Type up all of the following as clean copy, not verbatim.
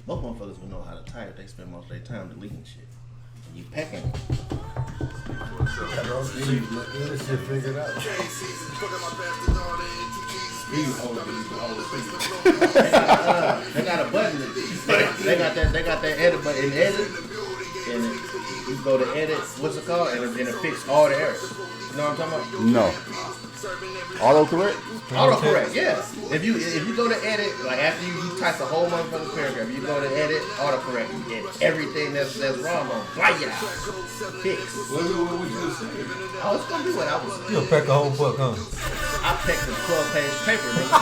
Most motherfuckers will know how to type. They spend most of their time deleting shit. You pecking. This shit figured out. They got a button. They got that edit button. Edit, and you go to edit. What's it called? And it fix all the errors. You know what I'm talking about? No. Autocorrect? Autocorrect, yeah. If you go to edit, like after you type the whole motherfucking paragraph, you go to edit, autocorrect, you get everything that's wrong on fly out. Fix. What would you say? Oh, it's gonna be what I was saying. You'll pack a whole book, huh? I picked the 12-page paper, nigga.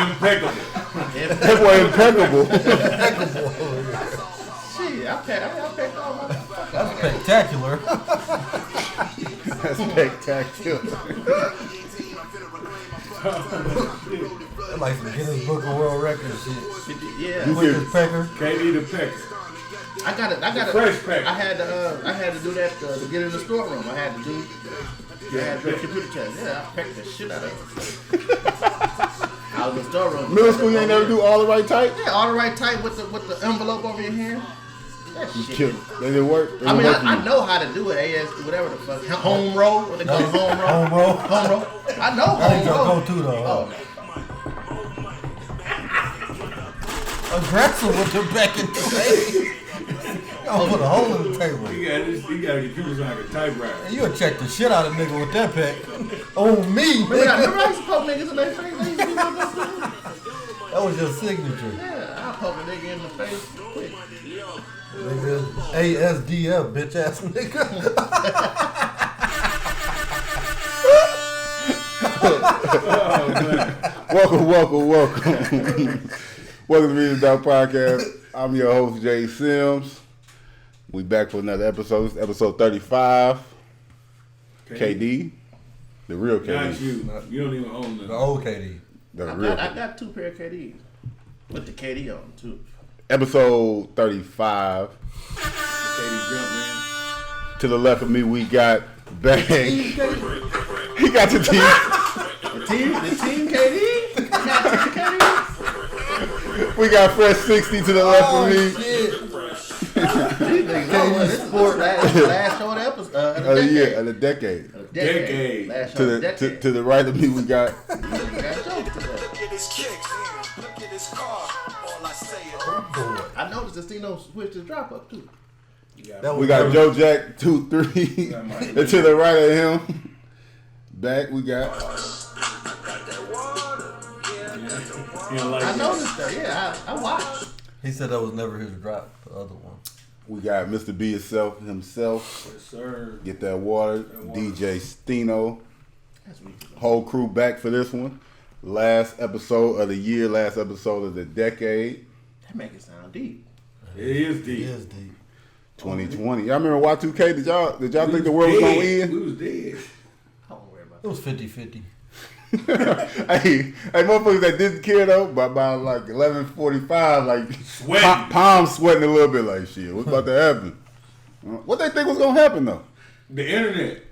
Impeccable. That boy impeccable. Shit, I picked all my fuck. That's spectacular. That's spectacular. That's like some Guinness Book of World Records shit. Yeah. Quickest pecker. KD the Pecker. I got it. Fresh pack. I had to do that to get in the storeroom. I had to do computer test. Yeah, I pecked the shit out of it. I was in the storeroom. Middle school, you ain't never do all the right type? Yeah, all the right type with the envelope over your hand. That shit. Killed. They didn't work. I mean, I know how to do it. AS, whatever the fuck. Home roll. What they call it? Home roll. Home roll. Home roll. I know That ain't home your roll. go-to though. Oh. Aggressive with your back in the face. Y'all put a hole in the table. He got to get people like a typewriter. And you'll check the shit out of nigga with that pack. On me, Remember I used to poke niggas in their face? They used to be like that. That was your signature. Yeah, I'll poke a nigga in the face quick. Nigga, ASDF, bitch ass nigga. Welcome. Welcome to Reading Dog Podcast. I'm your host, Jay Sims. We back for another episode. It's episode 35. KD. The real KD. Not you. You don't even own The the old KD. The I real got 2 pair of KDs. With the KD on them, too. Episode 35. KD jump, man. To the left of me, we got Bang. He got the team. The team KD? We got Fresh 60 to the left of me. Shit. This is last show of the episode. Of the decade. Decade. Last show To of the the decade. to the right of me, we got We got jokes today. Look at his kicks, look at his car. All I say is, I noticed that Stino switched his drop up, too. we got Joe Jack 2-3. And to the right of him, back we got. He don't like I that. noticed that. Yeah, I watched. He said that was never his drop, the other one. We got Mr. B himself. Yes, sir. Get that water. DJ Stino. That's weak. Whole crew back for this one. Last episode of the year. Last episode of the decade. That make it sound deep. It is He deep. is deep. 2020. Y'all remember Y2K? Did y'all think the world was gonna end? We was dead. I don't worry about It was 50-50. hey, motherfuckers that didn't care though, but by like 11:45, like Sweating. palms sweating a little bit, like shit. What's about to happen? What they think was gonna happen though? The internet.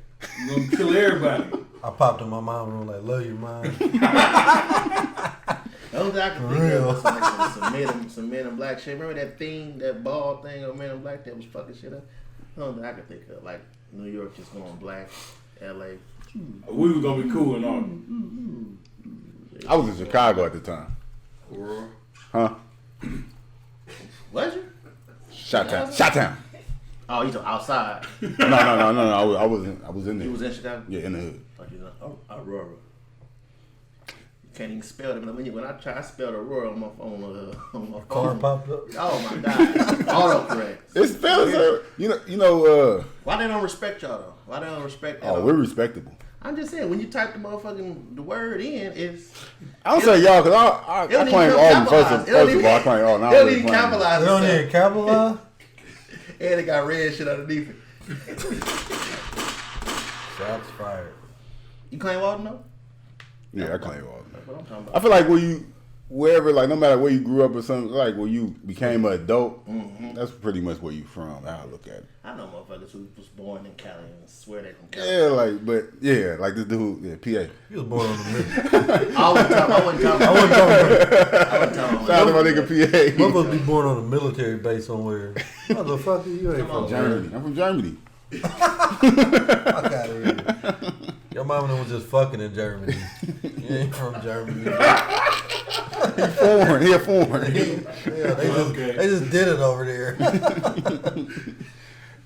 You gonna kill everybody. I popped in my mom's room like, love you, mom. The only thing I can think Real. of was some men in black shit. Remember that thing, that ball thing of Men in Black that was fucking shit up? The only thing I can think of, like New York just going black, LA. We was gonna be cool and all. I was in Chicago at the time. Huh? Was you? Shot town. Oh, you talking outside? No. I was in there. You was in Chicago? Yeah, in the hood. Like you know, Aurora. You can't even spell it. When I try to spell Aurora on my phone, Car popped up. Oh my god, autocorrect. It's fellas. You know. Why they don't respect y'all though? Why they don't respect that? Oh, we're respectable. I'm just saying, when you type the word in, it's I don't say y'all because I it don't claim even all of them. capitalize. First of all, I claim all. Now They don't even capitalize. They don't itself. need capitalize? And they got red shit underneath it. Shots fired. You claim Walden though? Yeah, I claim all of them. That's what I'm talking I about. feel like when wherever, like, no matter where you grew up or something, like, when you became an adult, that's pretty much where you from, how I look at it. I know motherfuckers who was born in Cali and swear they from Cali. Yeah, like, but, yeah, like this dude, yeah, PA. He was born on the middle. I wasn't talking. Shout out to my nigga PA. Motherfuckers be born on a military base somewhere. Motherfucker, you ain't from Germany. I'm from Germany. Fuck out of here. Your mama was just fucking in Germany. You ain't from Germany. Foreign. He a foreign. Yeah, they just did it over there.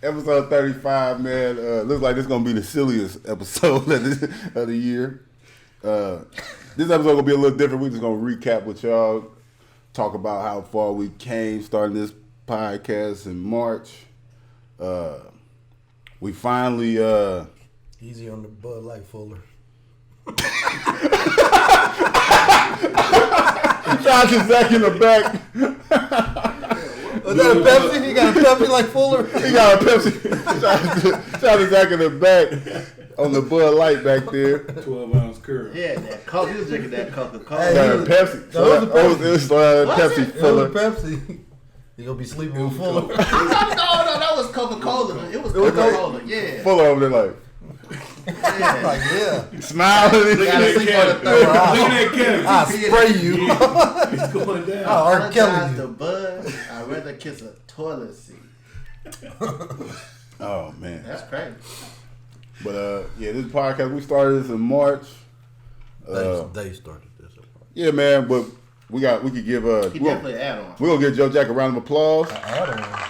Episode 35, man. Looks like this is gonna be the silliest episode of the year. This episode gonna be a little different. We just gonna recap with y'all, talk about how far we came starting this podcast in March. We finally Easy on the Bud Light Fuller. shout out to Zach in the back. Was that a Pepsi? He got a Pepsi like Fuller? He got a Pepsi. Shout out to Zach in the back on the Bud Light back there. 12-ounce curl. Yeah, that Coke. He was drinking that Coca-Cola. Hey, Got a Pepsi. That was a Pepsi. It was Pepsi It was Fuller. a Pepsi. You gonna be sleeping with Fuller? no, that was Coca-Cola. It was Coca-Cola. Yeah. Fuller over there like Yeah. Like, yeah. smiling. Gotta sleep on the third Look row. at that Kevin. I'll spray you. He's going down. I'll R. Kelly Apologize you. to Bud. I'd rather kiss a toilet seat. Oh man. That's crazy. But yeah, this podcast we started this in March. They started this. Yeah, man, but we could give He definitely an add-on. we're gonna give Joe Jack a round of applause. I don't know.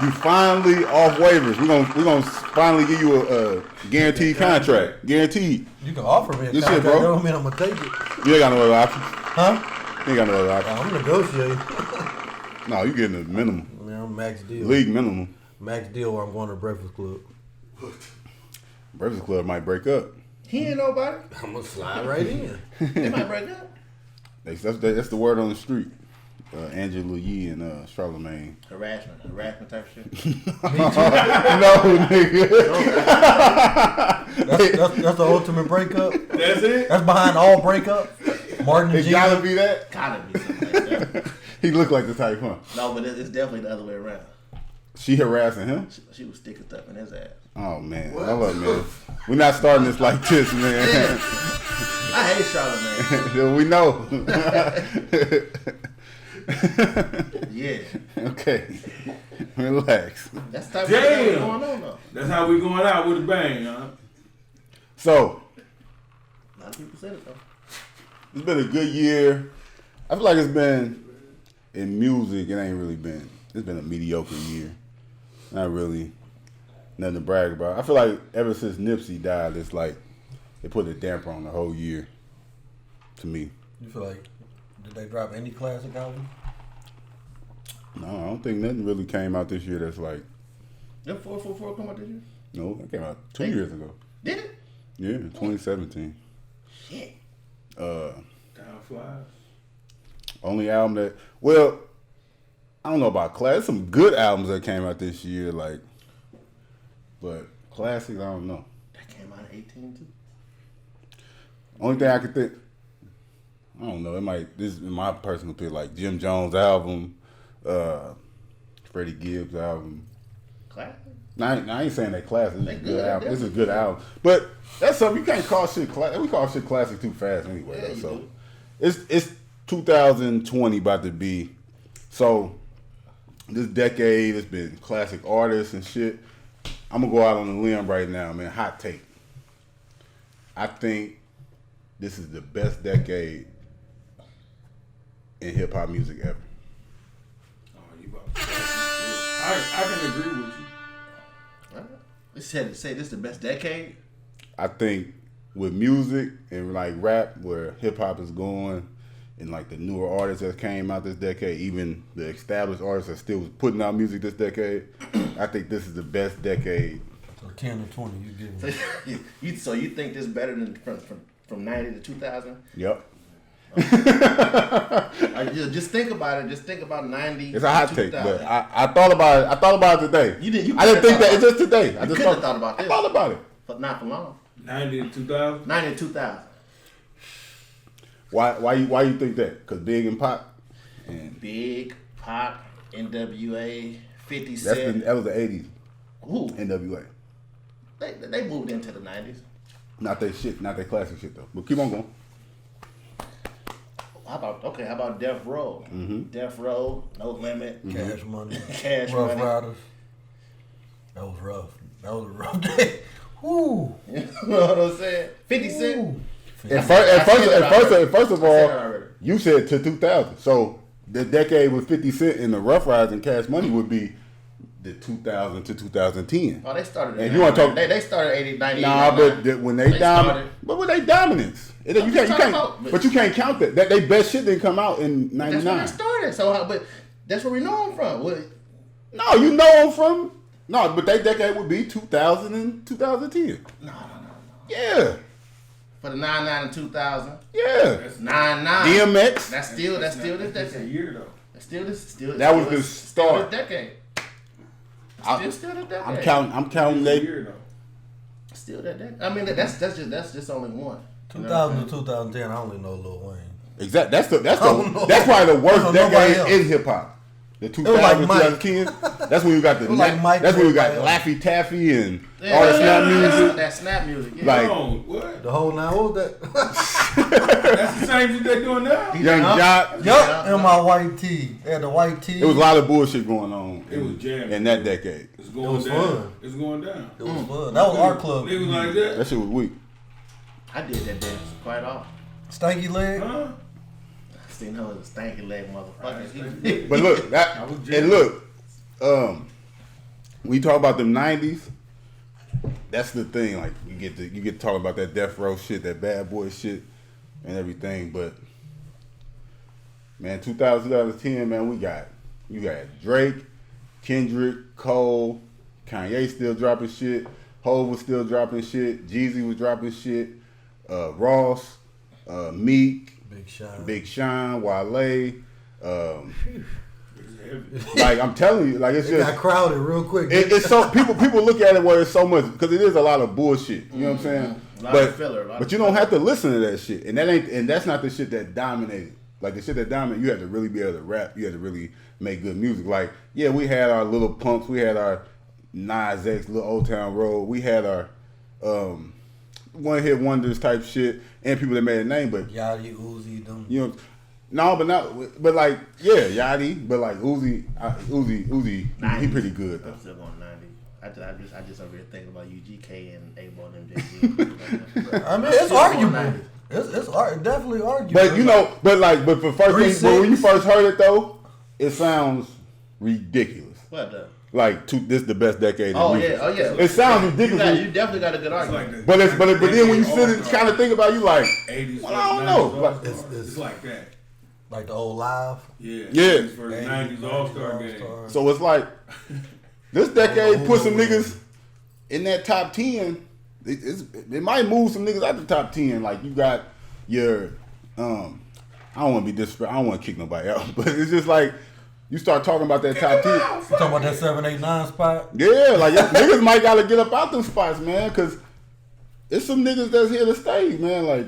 You finally off waivers. We're gonna finally give you a guaranteed contract. Guaranteed. You can offer me a This contract. shit, bro. That don't mean I'm gonna take it. You ain't got no other options. Huh? You ain't got no other options. I'm negotiating. No, you getting the minimum. I mean, I'm max deal. League minimum. Max deal or I'm going to Breakfast Club. Breakfast Club might break up. He ain't nobody. I'm gonna slide right in. They might break up. That's the word on the street. Angela Yee and Charlamagne. Harassment type shit. No, nigga. That's the ultimate breakup. That's it? That's behind all breakup. Martin and It Gina. gotta be that. Gotta be something like that. He looked like the type, huh? No, but it's definitely the other way around. She harassing him? She was sticking stuff in his ass. Oh man, I love man. We're not starting this like this, man. I hate Charlamagne. We know. Yeah. Okay, relax. That's the type Damn. of shit going on though. That's how we going out with a bang, huh? So A lot of people said it though. it's been a good year. I feel like it's been in music. It ain't really been. It's been a mediocre year. Not really nothing to brag about. I feel like ever since Nipsey died, it's like it put a damper on the whole year. To me, You feel like, did they drop any classic album? no, I don't think nothing really came out this year that's like. Did 444 come out this year? No, it came out 2 years ago. Did it? Yeah, 2017. Shit. Time flies. Only album that, well, I don't know about classics. Some good albums that came out this year, like, but classics, I don't know. That came out in 18 too. Only thing I could think, I don't know. It might. This is my personal opinion, like Jim Jones album, Freddie Gibbs album. Classic. Now, I ain't saying that classic. This They is a good, good album. This is a definitely. good album. But that's something you can't call shit classic. We call shit classic too fast anyway. Yeah, though, you so do. it's 2020 about to be. So this decade has been classic artists and shit. I'm gonna go out on a limb right now, man. Hot take. I think this is the best decade in hip hop music ever. Oh, you about to I can agree with you. Alright. They said to say this is the best decade. I think with music and like rap, where hip hop is going, and like the newer artists that came out this decade, even the established artists that still was putting out music this decade, I think this is the best decade. So 10 or 20, you give So me. so you think this better than from 90 to 2000? Yep. Just think about it. Just think about 90. It's a hot to take, 2000. but I thought about it. I thought about it today. You didn't- you I didn't couldn't think have that. thought It's just today. I You just couldn't have thought about I this. thought about it. But not for long. 90 to 2000. 90 to 2000. Why you think that? Because Big and Pac and Big, Pac, NWA, 50 that Cent. was the 80s. Who? NWA. They moved into the 90s. Not that shit, not that classic shit though. But keep on going. How about Death Row? Mm-hmm. Death Row, No Limit, Cash Money. Cash Rough Money. Riders. That was rough. That was a rough day. Woo. You know what I'm saying? 50 Cent. First of I said it all, already. you said to 2000. So the decade with 50 Cent in the Rough Riders and Cash Money would be the 2000 to 2010. Oh, they started. And you want to talk? They started 80, 90. Nah, but when they started. but when they dominance, you can't. But you can't count that. They best shit didn't come out in That's when '99. they started. So, but that's where we know them from. No, you know them from. No, but that decade would be 2000 and 2010. No. Yeah, For the 99 and 2000. yeah. 99. DMX. That's still this That's a decade. year though. That's still this. That was the start. Still this decade. Still this decade. I'm counting It's a they. year though. Still that decade. I mean, that's just only one. You know what 2000 I'm to 2010, I only know Lil Wayne. Exactly. That's don't know. probably the I worst don't know nobody decade else. in hip hop. The was like 2000 Mike. 2010. That's when you got the. was like Mike that's when you got everybody Laffy Taffy and Yeah, all that snap music. That snap music. Yeah. Like- Hold on, what? The whole nine, what was that? That's the same shit they doing now. Young Jock. Yup, and my white tee. They had the white tee. It was a lot of bullshit going on It was jamming. in that decade. It's It going was down. fun. It's going down. It was fun. That was our club. Niggas like that. That shit was weak. I did that dance quite often. Stanky leg. Huh? I seen her as a stanky leg motherfucker. But look, I was and jamming. look, when you talk about them '90s, that's the thing. Like you get to talk about that Death Row shit, that Bad Boy shit, and everything. But man, 2000, 2010, man, you got Drake, Kendrick, Cole, Kanye still dropping shit, Hov was still dropping shit, Jeezy was dropping shit, Ross, Meek, Big Sean, Wale. Like I'm telling you, like it's It just got crowded real quick. it's so people look at it where it's so much because it is a lot of bullshit. You know what I'm saying? A lot of filler, a lot but of you don't have to listen to that shit, and that's not the shit that dominated. Like the shit that dominated, you had to really be able to rap. You had to really make good music. Like yeah, we had our little pumps, we had our Nas X, Little Old Town Road, we had our one hit wonders type shit, and people that made a name, but Yachty, Uzi, them. you know. No, but like, yeah, Yachty, but like Uzi, he pretty good though. I'm still going 90. I just over here thinking about UGK and A-Ball and MJG. I mean, it's arguable. It's definitely arguable. But you know, but for first thing, when you 3-6. first heard it though, it sounds ridiculous. What the? Like this is the best decade. Oh in music. yeah, oh yeah. It sounds ridiculous. You definitely got a good It's argument. like that. But then when you sit and kind of think about it, you like, 80s, well, I don't know. 90s Like, All-Star. It's like that. like the old live. Yeah. Yeah. 80s versus 90s All-Star game. so it's like this decade put some niggas in that top 10. It might move some niggas out the top 10. Like you got your I don't want to be disrespectful. I don't want to kick nobody out, but it's just like you start talking about that top 10. You talking about that 7, 8, 9 spot? Yeah, like niggas might gotta get up out them spots, man, because it's some niggas that's here to stay, man. Like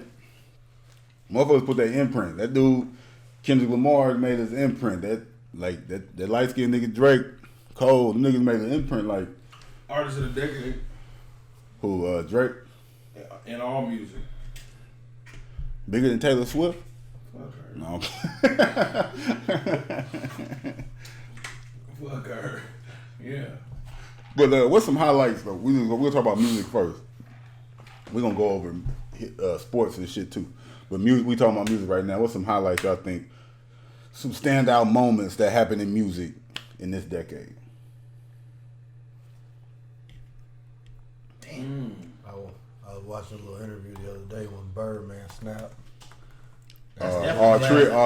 motherfuckers put their imprint. That dude Kendrick Lamar made his imprint. That light skinned nigga Drake, Cole, them niggas made an imprint. Like Artist of the decade who? Drake, in all music. bigger than Taylor Swift? Fuck her. No. Fuck her. Yeah. But what's some highlights though? We'll talk about music first. We're gonna go over sports and shit too. But music, we talking about music right now. What's some highlights y'all think? Some standout moments that happened in music in this decade. I was watching a little interview the other day when Birdman snapped. All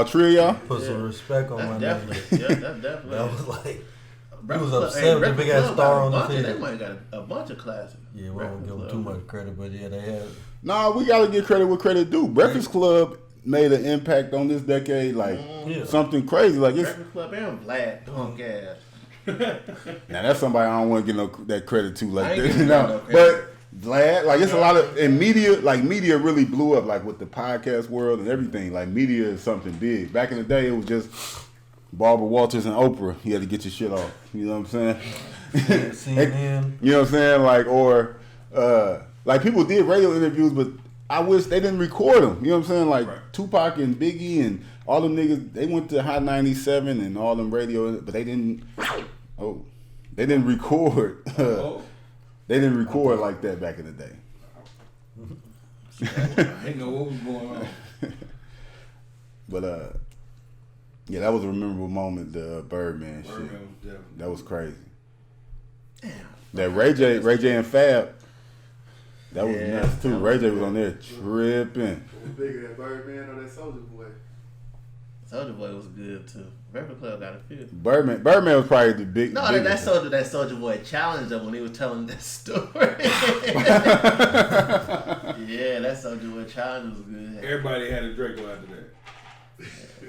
three of y'all? Put some respect on my That's name. definitely. Yeah, that's definitely. That was like, Breakfast was Club- upset hey, with the Breakfast big ass Club star got a on the bunch of- field. They might have got a bunch of classics. yeah, we won't Breakfast give them Club. too much credit, but yeah, they had. Nah, we gotta give credit where credit due. Breakfast Club made an impact on this decade, like Yeah. something crazy. Like it's Breakfast Club and Vlad, punk ass. now that's somebody I don't want to give that credit to, I like ain't that, giving you know. no credit. Vlad, like it's a lot of in media. Like media really blew up, like with the podcast world and everything. Like media is something big. Back in the day, it was just Barbara Walters and Oprah. You had to get your shit off. You know what I'm saying? CNN. You know what I'm saying? Like or like people did radio interviews, but I wish they didn't record them. You know what I'm saying? Like Tupac and Biggie and all them niggas. They went to Hot 97 and all them radio, but they didn't. Oh, they didn't record. They didn't record like that back in the day. I didn't know what was going on. But yeah, that was a memorable moment. The Birdman shit. Was definitely. That was crazy. Damn. That Ray J and Fab. That was Yeah, nuts too. that Ray was J was on there tripping. Who's bigger, that Birdman or that Soulja Boy? Soulja Boy was good too. Breakfast Club got a few. Birdman was probably the big. No, that Soulja Boy challenged him when he was telling that story. Yeah, that Soulja Boy challenge was good. Everybody had a Draco after that.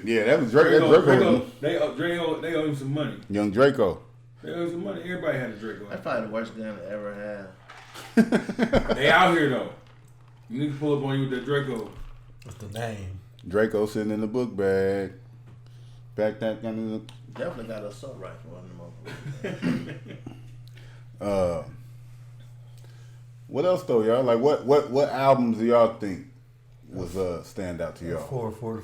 Yeah, that was Draco. They owe him some money. Young Draco. They owe him some money. Everybody had a Draco. That's probably the worst gun I ever had. They out here though. You need to pull up on you with that Draco. What's the name? Draco sitting in the book bag. Backpack kind of. Definitely got an assault rifle on them. What else though, y'all? Like what albums do y'all think was stand out to y'all? 4.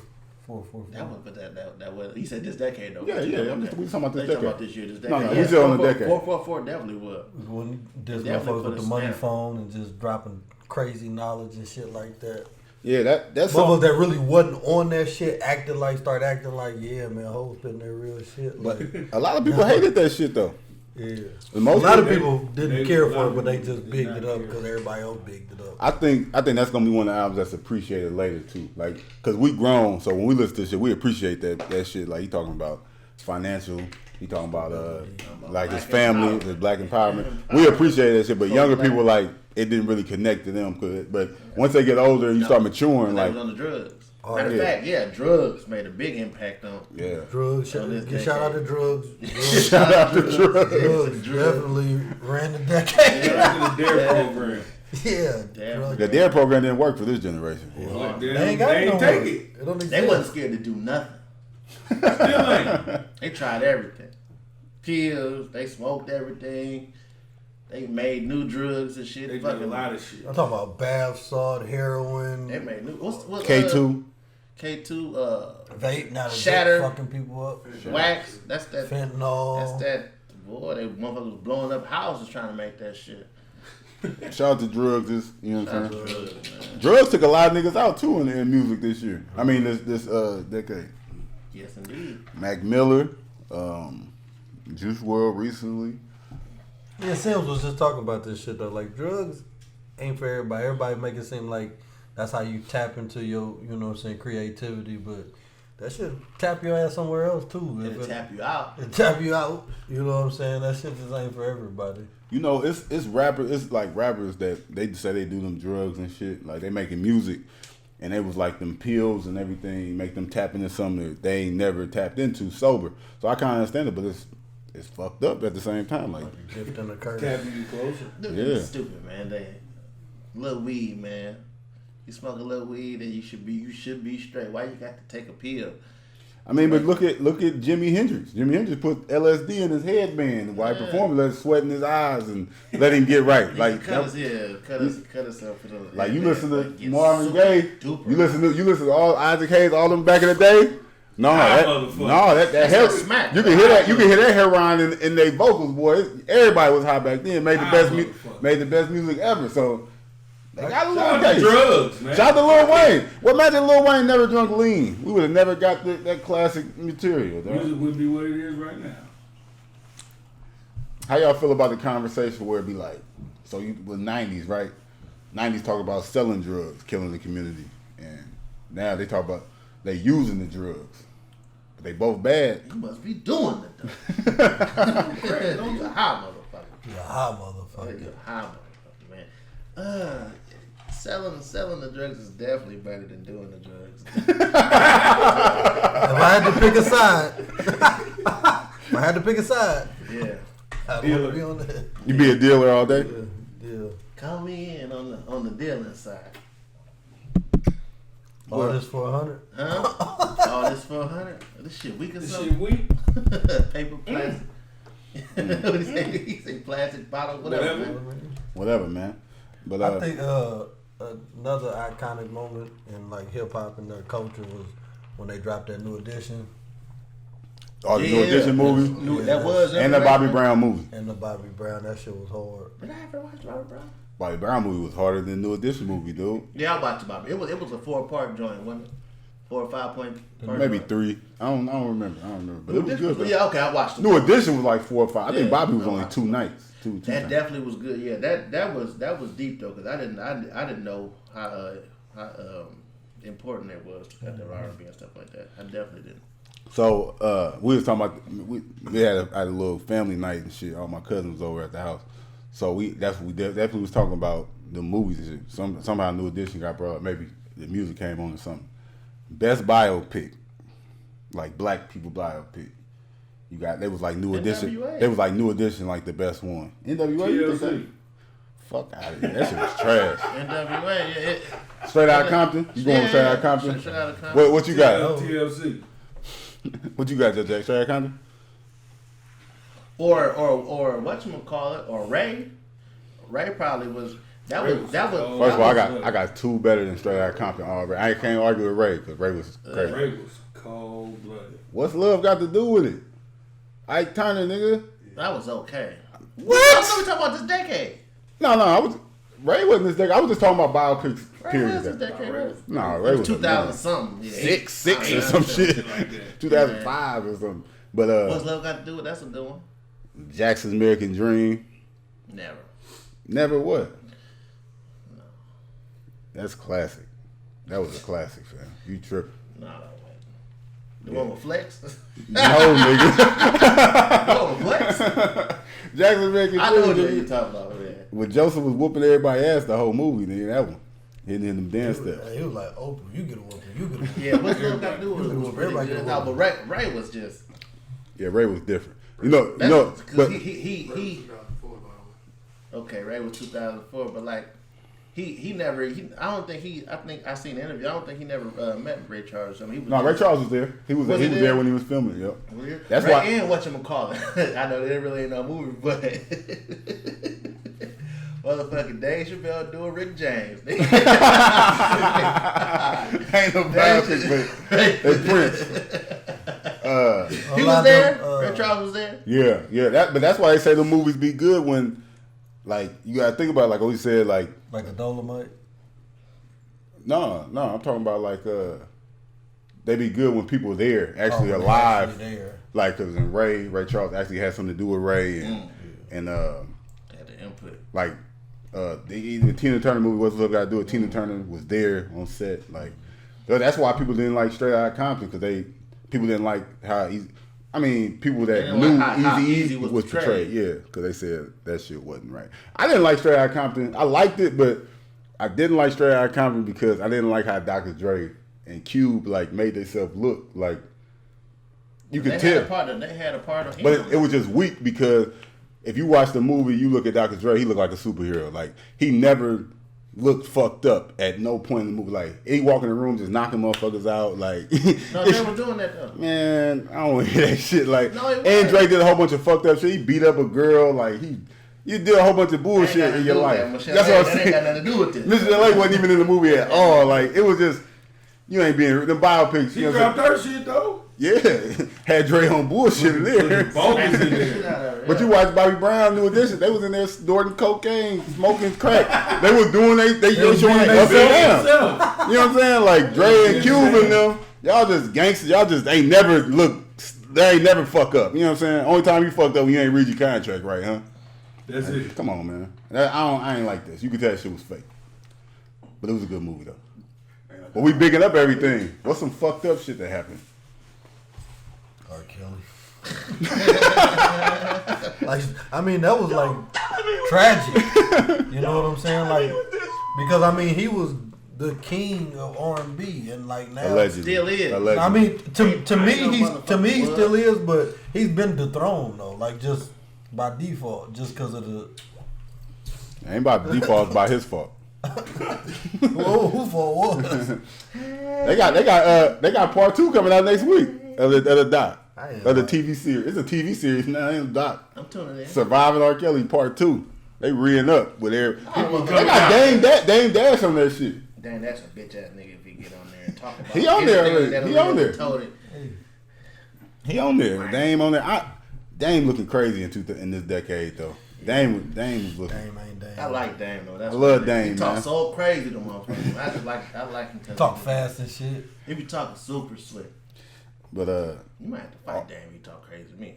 That one, but that was. He said this decade though. Yeah. We talking about this They talking decade. about this year, this decade. No, we still on the decade. 444 definitely was. When this Definitely motherfucker put with a the money stamp. phone and just dropping crazy knowledge and shit like that. Yeah, that's Motherfuckers that really wasn't on that shit start acting like, yeah, man, hoes spitting their real shit. But Like, a lot of people hated that shit though. yeah. And most A lot of people- people didn't care for it, but they just bigged it up because everybody else bigged it up. I think that's gonna be one of the albums that's appreciated later too. Like, cause we grown, so when we listen to this shit, we appreciate that shit. Like he talking about financial, he talking about like his family, his black empowerment. We appreciate that shit, but younger people like it didn't really connect to them. But once they get older, and you start maturing. They Like, was on the drugs. Oh, Matter of yeah. fact, yeah, drugs made a big impact on. yeah, Drugs, On this get shout out to drugs. shout out to drugs. Drugs definitely ran the decade. After the DARE program. Yeah, Damn. drugs. The DARE program didn't work for this generation. Look, They ain't got they no ain't take money. it. It don't They exist. wasn't scared to do nothing. Still ain't. They tried everything. Pills, they smoked everything. They made new drugs and shit. They did Fucking a lot of shit. I'm talking about bath salt, heroin, They made new. What's K2. K2. vape. Now the Shatter. vape fucking people up. Wax. That's that. Fentanyl. That's that. Boy, they motherfuckers was blowing up houses trying to make that shit. Shout out to drugs. You know what I'm saying? Drugs, man. Drugs took a lot of niggas out too in music this year. I mean this decade. Yes, indeed. Mac Miller, Juice WRLD recently. Yeah, Sims was just talking about this shit though. Like drugs ain't for everybody. Everybody make it seem like that's how you tap into your, you know what I'm saying, creativity, but that shit tap your ass somewhere else too. It'll tap you out. It tap you out. You know what I'm saying? That shit just ain't for everybody. You know, it's rappers. It's like rappers that they say they do them drugs and shit. Like they making music, and it was like them pills and everything make them tap into something that they ain't never tapped into sober. So I kind of understand it, but it's fucked up at the same time. Like, Gift and a curse. Tapping you closer. Dude, Yeah. it's stupid, man. They little weed, man. You smoke a little weed, and you should be straight. Why you got to take a pill? I mean, but look at Jimi Hendrix. Jimi Hendrix put LSD in his headband while he performed, let it sweat in his eyes and let him get right. Like cut himself for those. Like you listen to Get Marvin super Gaye, duper. you listen to all Isaac Hayes, all them back in the day. That That's help. a smack. You can hear that. You can hear that heroin in their vocals, boy. Everybody was high back then. Made the best music ever. So they got a Shout out little to drugs, man. Shout out to Lil Wayne. Well, imagine Lil Wayne never drunk lean. We would have never got that classic material. Dog. Music would be what it is right now. How y'all feel about the conversation where it be like, so you with 90s, right? 90s talk about selling drugs, killing the community, and now they talk about they using the drugs, but they both bad. You must be doing it though. You're a high motherfucker. You're a high motherfucker. You're a high motherfucker, man. Selling the drugs is definitely better than doing the drugs. If I had to pick a side, Yeah. I would be on that. You be a dealer all day. Yeah. Call me in on the dealing side. All this for 100. Huh? All this for 100? This shit weak or This something? shit weak. Paper, plastic. What he say? He say plastic bottle, whatever. Man. Whatever, man. But I think another iconic moment in like hip hop and their culture was when they dropped that New Edition all the New Edition movies That was and the Bobby Brown movie. and the Bobby Brown. That shit was hard. Did I ever watch Bobby Brown? Bobby Brown movie was harder than the New Edition movie, dude. Yeah, I watched Bobby. It was a 4-part joint, wasn't it? 4 or 5 point. Maybe joint. 3. I don't remember. But it was good. Though. Yeah, okay, I watched it. New Edition was like 4 or 5. I think Yeah, Bobby was I only watched 2 it. nights. Two That times. definitely was good. Yeah, that was deep though, because I didn't know how important it was to cut the R&B and stuff like that. I definitely didn't. So we was talking about we had a little family night and shit. All my cousins was over at the house, so we definitely was talking about the movies and shit. Somehow New Edition got brought up. Maybe the music came on or something. Best biopic, like black people biopic. You got they was like New Edition. NWA. They was like New Edition, like the best one. NWA. You think that? TLC. Fuck out of here. That shit was trash. NWA, yeah. Straight out of Compton. You going straight out of Compton? Straight out of Compton. What you got? TLC. What you got, Jack? Straight out of Compton? Or whatchamacallit, or Ray. Ray probably was. That was. First of all, I got 2 better than Straight Outta Compton already. I can't argue with Ray because Ray was crazy. Ray was cold blooded. What's love got to do with it? Ike Turner, nigga. That was okay. What? I thought we talking about this decade. No. Ray wasn't this decade. I was just talking about biopics. Ray Period. was this decade. Right? No, Ray was 2000 something. Yeah. six or some shit. Like that. 2005 or something. But What's love got to do with? That's a good one. Jackson's American Dream. Never. Never what? No. That's classic. That was a classic, fam. You tripping. No, the one with Flex. No, nigga. The one with Flex. Jackson's American Dream. I know what nigga. you're talking about over there. When Joseph was whooping everybody's ass the whole movie, nigga, that one. Hitting in them dance steps. He was like, Oprah, you get a whooping, you get a whooping. Yeah, what's love got to do with it? Was pretty Everybody good. can No, whoop. but Ray was just. Yeah, Ray was different. You know, Because but he 2004, by the way. okay, Ray was 2004, but like he never I think I seen the interview. I don't think he never met Ray Charles. I mean, he was no, Ray Charles was there. He was Was he there there? when he was filming. Yep. Weird. That's Ray why- and whatchamacallit. I know there really ain't no movie, but motherfucking Dave Chappelle doing Rick James. Ain't no biopic, but it's Prince. He was there. Ray Charles was there. Yeah. But that's why they say the movies be good when, like, you gotta think about it, like what we said, like Like a Dolomite. no, I'm talking about like they be good when people there actually when they alive. actually there. Like, cause in Ray Charles actually had something to do with Ray and Had the input. like the Tina Turner movie, What's Love Got to Do with Tina Turner was there on set. Like that's why people didn't like Straight Outta Compton, because people didn't like how easy. I mean, people that didn't knew like how Easy Easy was was portrayed. portrayed. Yeah, because they said that shit wasn't right. I didn't like Straight Outta Compton. I liked it, but I didn't like Straight Outta Compton because I didn't like how Dr. Dre and Cube like made themselves look like you could They tell. had a part of him. But it was just weak because if you watch the movie, you look at Dr. Dre, he looked like a superhero. Like, he never looked fucked up at no point in the movie. Like, he walk in the room just knocking motherfuckers out. Like, No, they were doing that though. man, I don't want to hear that shit. Like, No, it and wasn't. Dre did a whole bunch of fucked up shit. He beat up a girl. Like, you did a whole bunch of bullshit in your life. That's what I'm That ain't saying. got nothing to do with this. Mr. LA wasn't even in the movie at all. Like, it was just, you ain't being, the biopics, He you know what I'm dropped her shit though. yeah, had Dre on bullshit in there. Bogus in there. But you watch Bobby Brown, New Edition, they was in there snorting cocaine, smoking crack. They was doing they showing they up and down. Himself. You know what I'm saying? Like Dre and Cube and them, y'all just gangsters. Y'all just ain't never they ain't never fuck up. You know what I'm saying? Only time you fucked up when you ain't read your contract right, huh? That's it. Come on, man. I ain't like this. You could tell that shit was fake. But it was a good movie though. But we bigging up everything. What's some fucked up shit that happened? R. Kelly. Like, I mean, that was like tragic. You know what I'm saying? Like, because I mean, he was the king of R&B, and like now, Allegedly. Still is. Allegedly. I mean, to me, know he motherfucker still is, but he's been dethroned though, like just by default, just because of the Ain't about to default by his fault. Whoa, who for what? They got part 2 coming out next week of the doc. Of the TV series. It's a TV series now, ain't a doc. I'm tuning in. Surviving R. Kelly part 2. They re-ing up with their Oh, they got Dame Dash on that shit. Dang, that's a bitch ass nigga if he get on there and talk about He on there anything already. that He on really there. told it. He on there. Dame on there. Dame looking crazy in this decade though. Dame was looking. Dame ain't Dame. I like Dame though. That's I love what Dame, He talk man. so crazy to motherfuckers. I like him. 'Cause Talk fast and shit. He be talking super slick. But You might have to fight Dame. He talk crazy to me.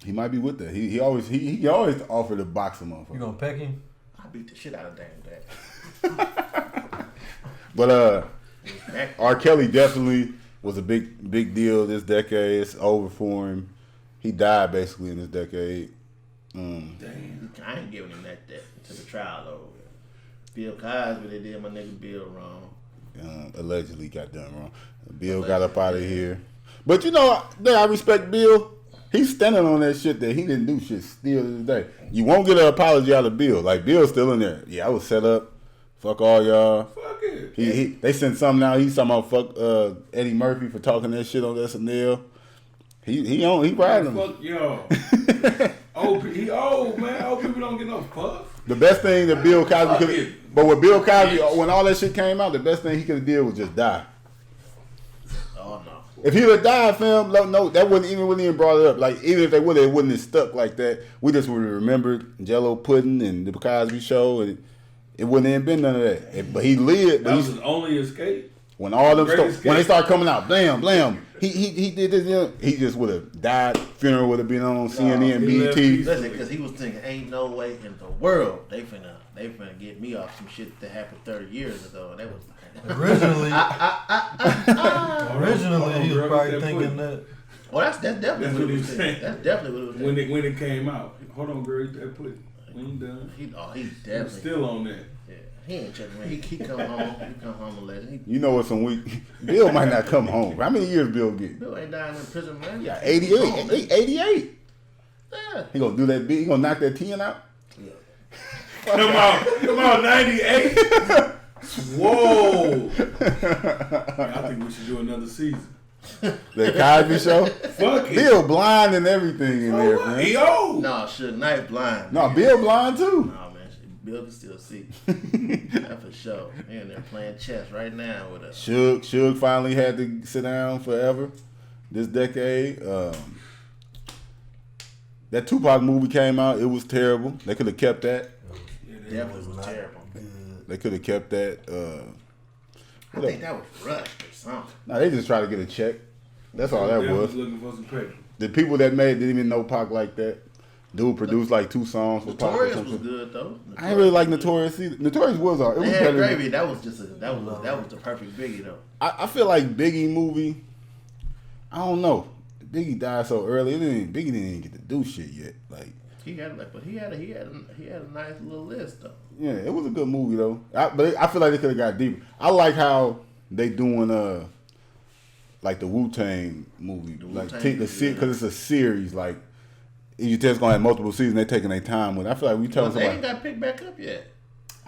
he might be with that. He always offered to box him You motherfucker. gonna peck him? I beat the shit out of Dame. Dad. But R. Kelly definitely was a big deal this decade. It's over for him. He died basically in this decade. I ain't giving him that to the trial over. Bill Cosby, they did my nigga Bill wrong. Allegedly got done wrong. Bill got up out of here. But you know, I respect Bill. He's standing on that shit that he didn't do shit still to this day. You won't get an apology out of Bill. Like, Bill's still in there. Yeah, I was set up. Fuck all y'all. Fuck it. They sent something out. He's talking about fuck Eddie Murphy for talking that shit on SNL. He riding him. Fuck y'all. He old, man. Old people don't get no fuck. The best thing that Bill Cosby Fuck could, it. but with Bill Cosby, when all that shit came out, the best thing he could have did was just die. Oh no. If he would have died, fam, no, that wouldn't even brought it up. Like, even if they would have, it wouldn't have stuck like that. We just would have remembered Jell-O Pudding and the Cosby Show, and it wouldn't have been none of that. But he lived. That was his only escape. When all them Great escape. when they start coming out, blam, blam, he did this. You know, he just would have died. Funeral would have been on CNN, he left BET. peace. Listen, because he was thinking, ain't no way in the world they finna get me off some shit that happened 30 years ago, and they was like, Originally, he was Girl, probably that thinking pudding. that. well, that's definitely That's what what he he was was saying. saying. That's definitely what he was saying. When it came out. Hold on, girl. That pudding. We ain't done. He He's definitely still on that. Yeah, he ain't checking. Man, he come home. He come home a legend. You know what? Some week Bill might not come home. How many years Bill get? Bill ain't dying in prison, man. Yeah, 88. 88. Yeah. He gonna do that big. He gonna knock that 10 out. Come on, 98. Whoa. I think we should do another season. The Cosby Show. Fuck it. Bill blind and everything in there, What? man. He old. No, Suge Knight blind. No, Bill blind too. No, man. Bill can still see. That for sure. He in there playing chess right now with us. Suge finally had to sit down forever this decade. That Tupac movie came out. It was terrible. They could have kept that. Definitely was terrible. They could have kept that. I think that was rushed or something. No, they just tried to get a check. That's all that They was. looking for some paper. The people that made it didn't even know Pac like that. Dude produced like 2 songs for Pac or Notorious was something. good though. I ain't really like Notorious either. Notorious was all. It was They had better than- Gravy. That was just that was the perfect Biggie though. I feel like Biggie movie. I don't know. Biggie died so early. Biggie didn't even get to do shit yet. Like, He had a nice little list though. yeah, it was a good movie though. But I feel like they could have got deeper. I like how they doing like the Wu-Tang movie, like Wu-Tang because it's a series. Like, you just gonna have multiple seasons. They taking their time with it. I feel like we telling They ain't somebody. got picked back up yet.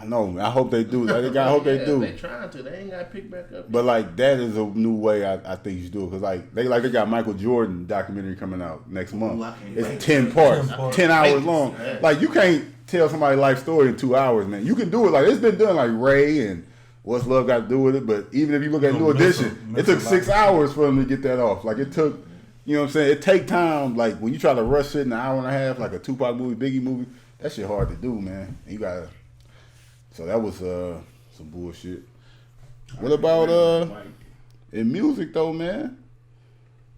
I know. Man. I hope they do. I hope they do. They trying to. They ain't got picked back up. But like that is a new way I think you should do it because they got Michael Jordan documentary coming out next month. Ooh, I can't It's wait. 10 parts, 10 parts. 10 hours long. Yeah. Like you can't tell somebody's life story in 2 hours, man. You can do it like it's been done like Ray and What's Love Got to Do with It. But even if you look at New Edition, it took 6 hours for them to get that off. Like it took, you know what I'm saying? It take time. Like when you try to rush it in an hour and a half, like a Tupac movie, Biggie movie, that shit hard to do, man. You gotta. So that was some bullshit. What about in music though, man?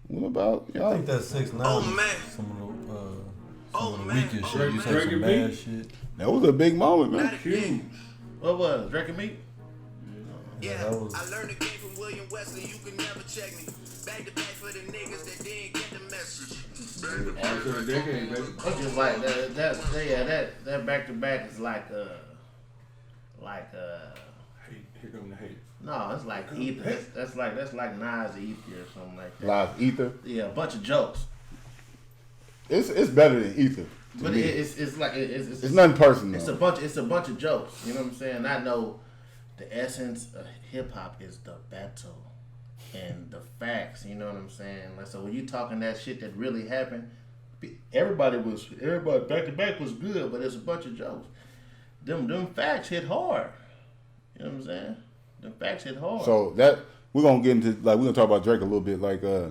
What about I y'all? think that 6 9 Oh, man. some of the weakest shit. You said Drake some and bad Meek? shit. That was a big moment, man. Huge. What was Drake and Meek? Yeah, that was- I learned the game from William Wesley. You can never check me. Back to back for the niggas that didn't get the message. Artist of the decade, baby. It's just like that back to back is like Hate. Here come the hate. no, it's like Ether. That's like Nas Ether or something like that. Live Ether. Yeah, a bunch of jokes. It's better than Ether. But me. it's like it's nothing personal. It's a bunch of jokes. You know what I'm saying? I know the essence of hip hop is the battle and the facts. You know what I'm saying? Like, so when you talking that shit that really happened, everybody back to back was good, but it's a bunch of jokes. Them facts hit hard. You know what I'm saying? Them facts hit hard. So that we're gonna get into we're gonna talk about Drake a little bit.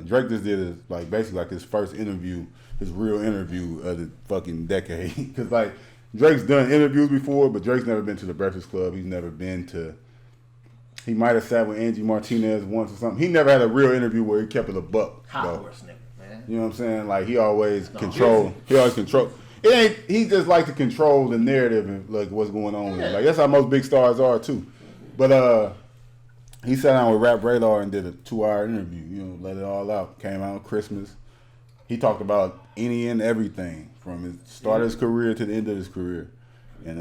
Drake just did basically his first interview, his real interview of the fucking decade. Because Drake's done interviews before, but Drake's never been to the Breakfast Club. He's never been to. He might have sat with Angie Martinez once or something. He never had a real interview where he kept it a buck. Hot horse nigga, man. You know what I'm saying? He always control. He always control. It ain't. He just like to control the narrative and what's going on with it. That's how most big stars are too. But he sat down with Rap Radar and did a 2-hour interview. You know, let it all out. Came out on Christmas. He talked about any and everything from his start of his career to the end of his career. And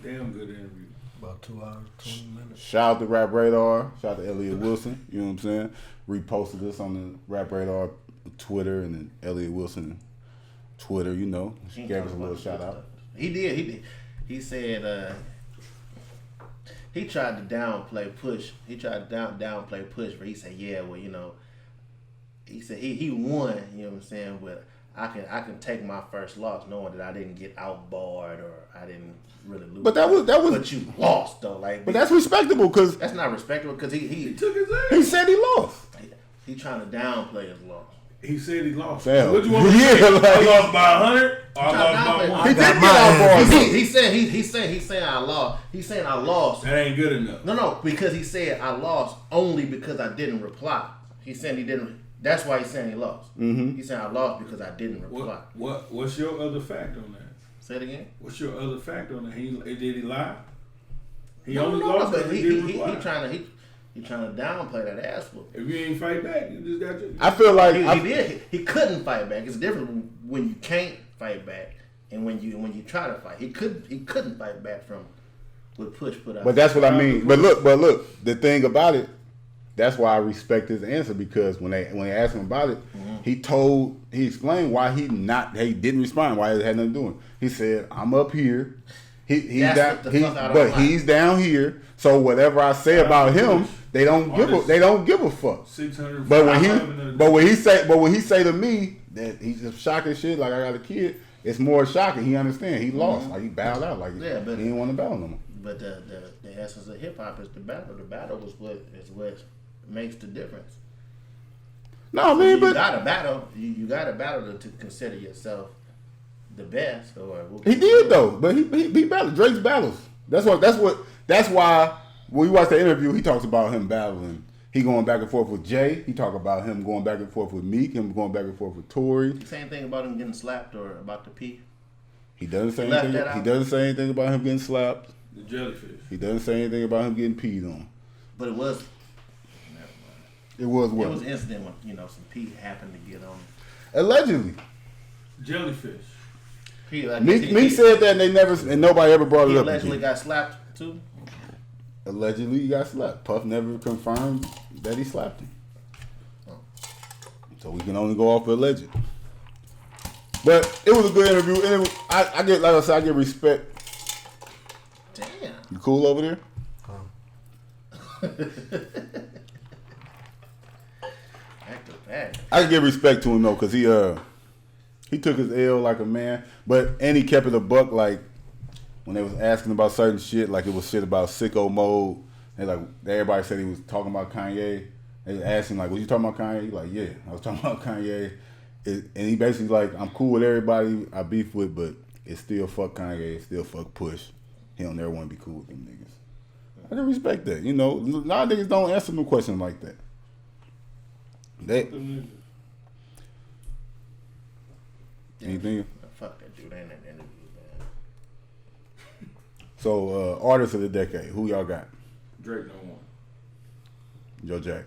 damn good interview. About 2 hours, 20 minutes. Shout out to Rap Radar. Shout out to Elliot Wilson. You know what I'm saying? Reposted this on the Rap Radar Twitter and then Elliot Wilson Twitter. You know, she gave us a little shout out. He did. He said he tried to downplay Push. He tried to downplay Push, but he said, yeah, well, you know, he said he won. You know what I'm saying? But I can take my first loss knowing that I didn't get outbarred or I didn't really lose. But that was. But you lost though, But that's respectable because that's not respectable because he took his ass. He said he lost. He trying to downplay his loss. He said he lost. Damn. What you want me to say? I lost by 100 or I lost by 1? He did get outbarred. He's saying I lost. He's saying I lost. That ain't good enough. No, because he said I lost only because I didn't reply. He's saying he didn't. That's why he's saying he lost. Mm-hmm. He's saying I lost because I didn't reply. What's your other fact on that? Say it again. What's your other fact on that? Did he lie? He No, only lost but because he didn't reply. He trying to downplay that ass whoop. If you ain't fight back, you just got your. I feel like He did. He couldn't fight back. It's different when you can't fight back and when you try to fight. He couldn't fight back from what Push put out. But that's what I mean. But look, the thing about it, that's why I respect his answer because when they asked him about it, he explained why he didn't respond, why it had nothing to do with him. He said, "I'm up here, he's down here, so whatever I say about him, they don't give a fuck." 600. But when he say to me that he's just shocking shit like I got a kid, it's more shocking. He understand. He lost. Like he bowed out. Like he didn't want to battle no more. But the essence of hip hop is the battle. The battle is what makes the difference. No, man, but you got to battle. You got to battle to consider yourself the best. He did though, but he battled. Drake's battles. That's why when you watch the interview, he talks about him battling. He going back and forth with Jay. He talk about him going back and forth with Meek. Him going back and forth with Tory. Same thing about him getting slapped or about the P. He doesn't say anything. He doesn't say anything about him getting slapped. The jellyfish. He doesn't say anything about him getting peed on. But it was. It was what? It was an incident when some P happened to get on him. Allegedly. Jellyfish. Meek said that and nobody ever brought it up. He allegedly got slapped too. Allegedly he got slapped. Puff never confirmed that he slapped him. So we can only go off alleged. But it was a good interview, and I get, like I said, I get respect. Damn. You cool over there? I can give respect to him though, cause he took his L like a man, and he kept it a buck. Like when they was asking about certain shit, like it was shit about sicko mode, and everybody said he was talking about Kanye. They asked him like, "Was you talking about Kanye?" He like, "Yeah, I was talking about Kanye." And he basically like, "I'm cool with everybody I beef with, but it's still fuck Kanye, it's still fuck Push. He don't ever want to be cool with them niggas." I can respect that. You know, a lot of niggas don't answer no questions like that. Anything? Fuck that dude. Ain't that interview, man. So, artists of the decade, who y'all got? Drake no one. Joe Jack.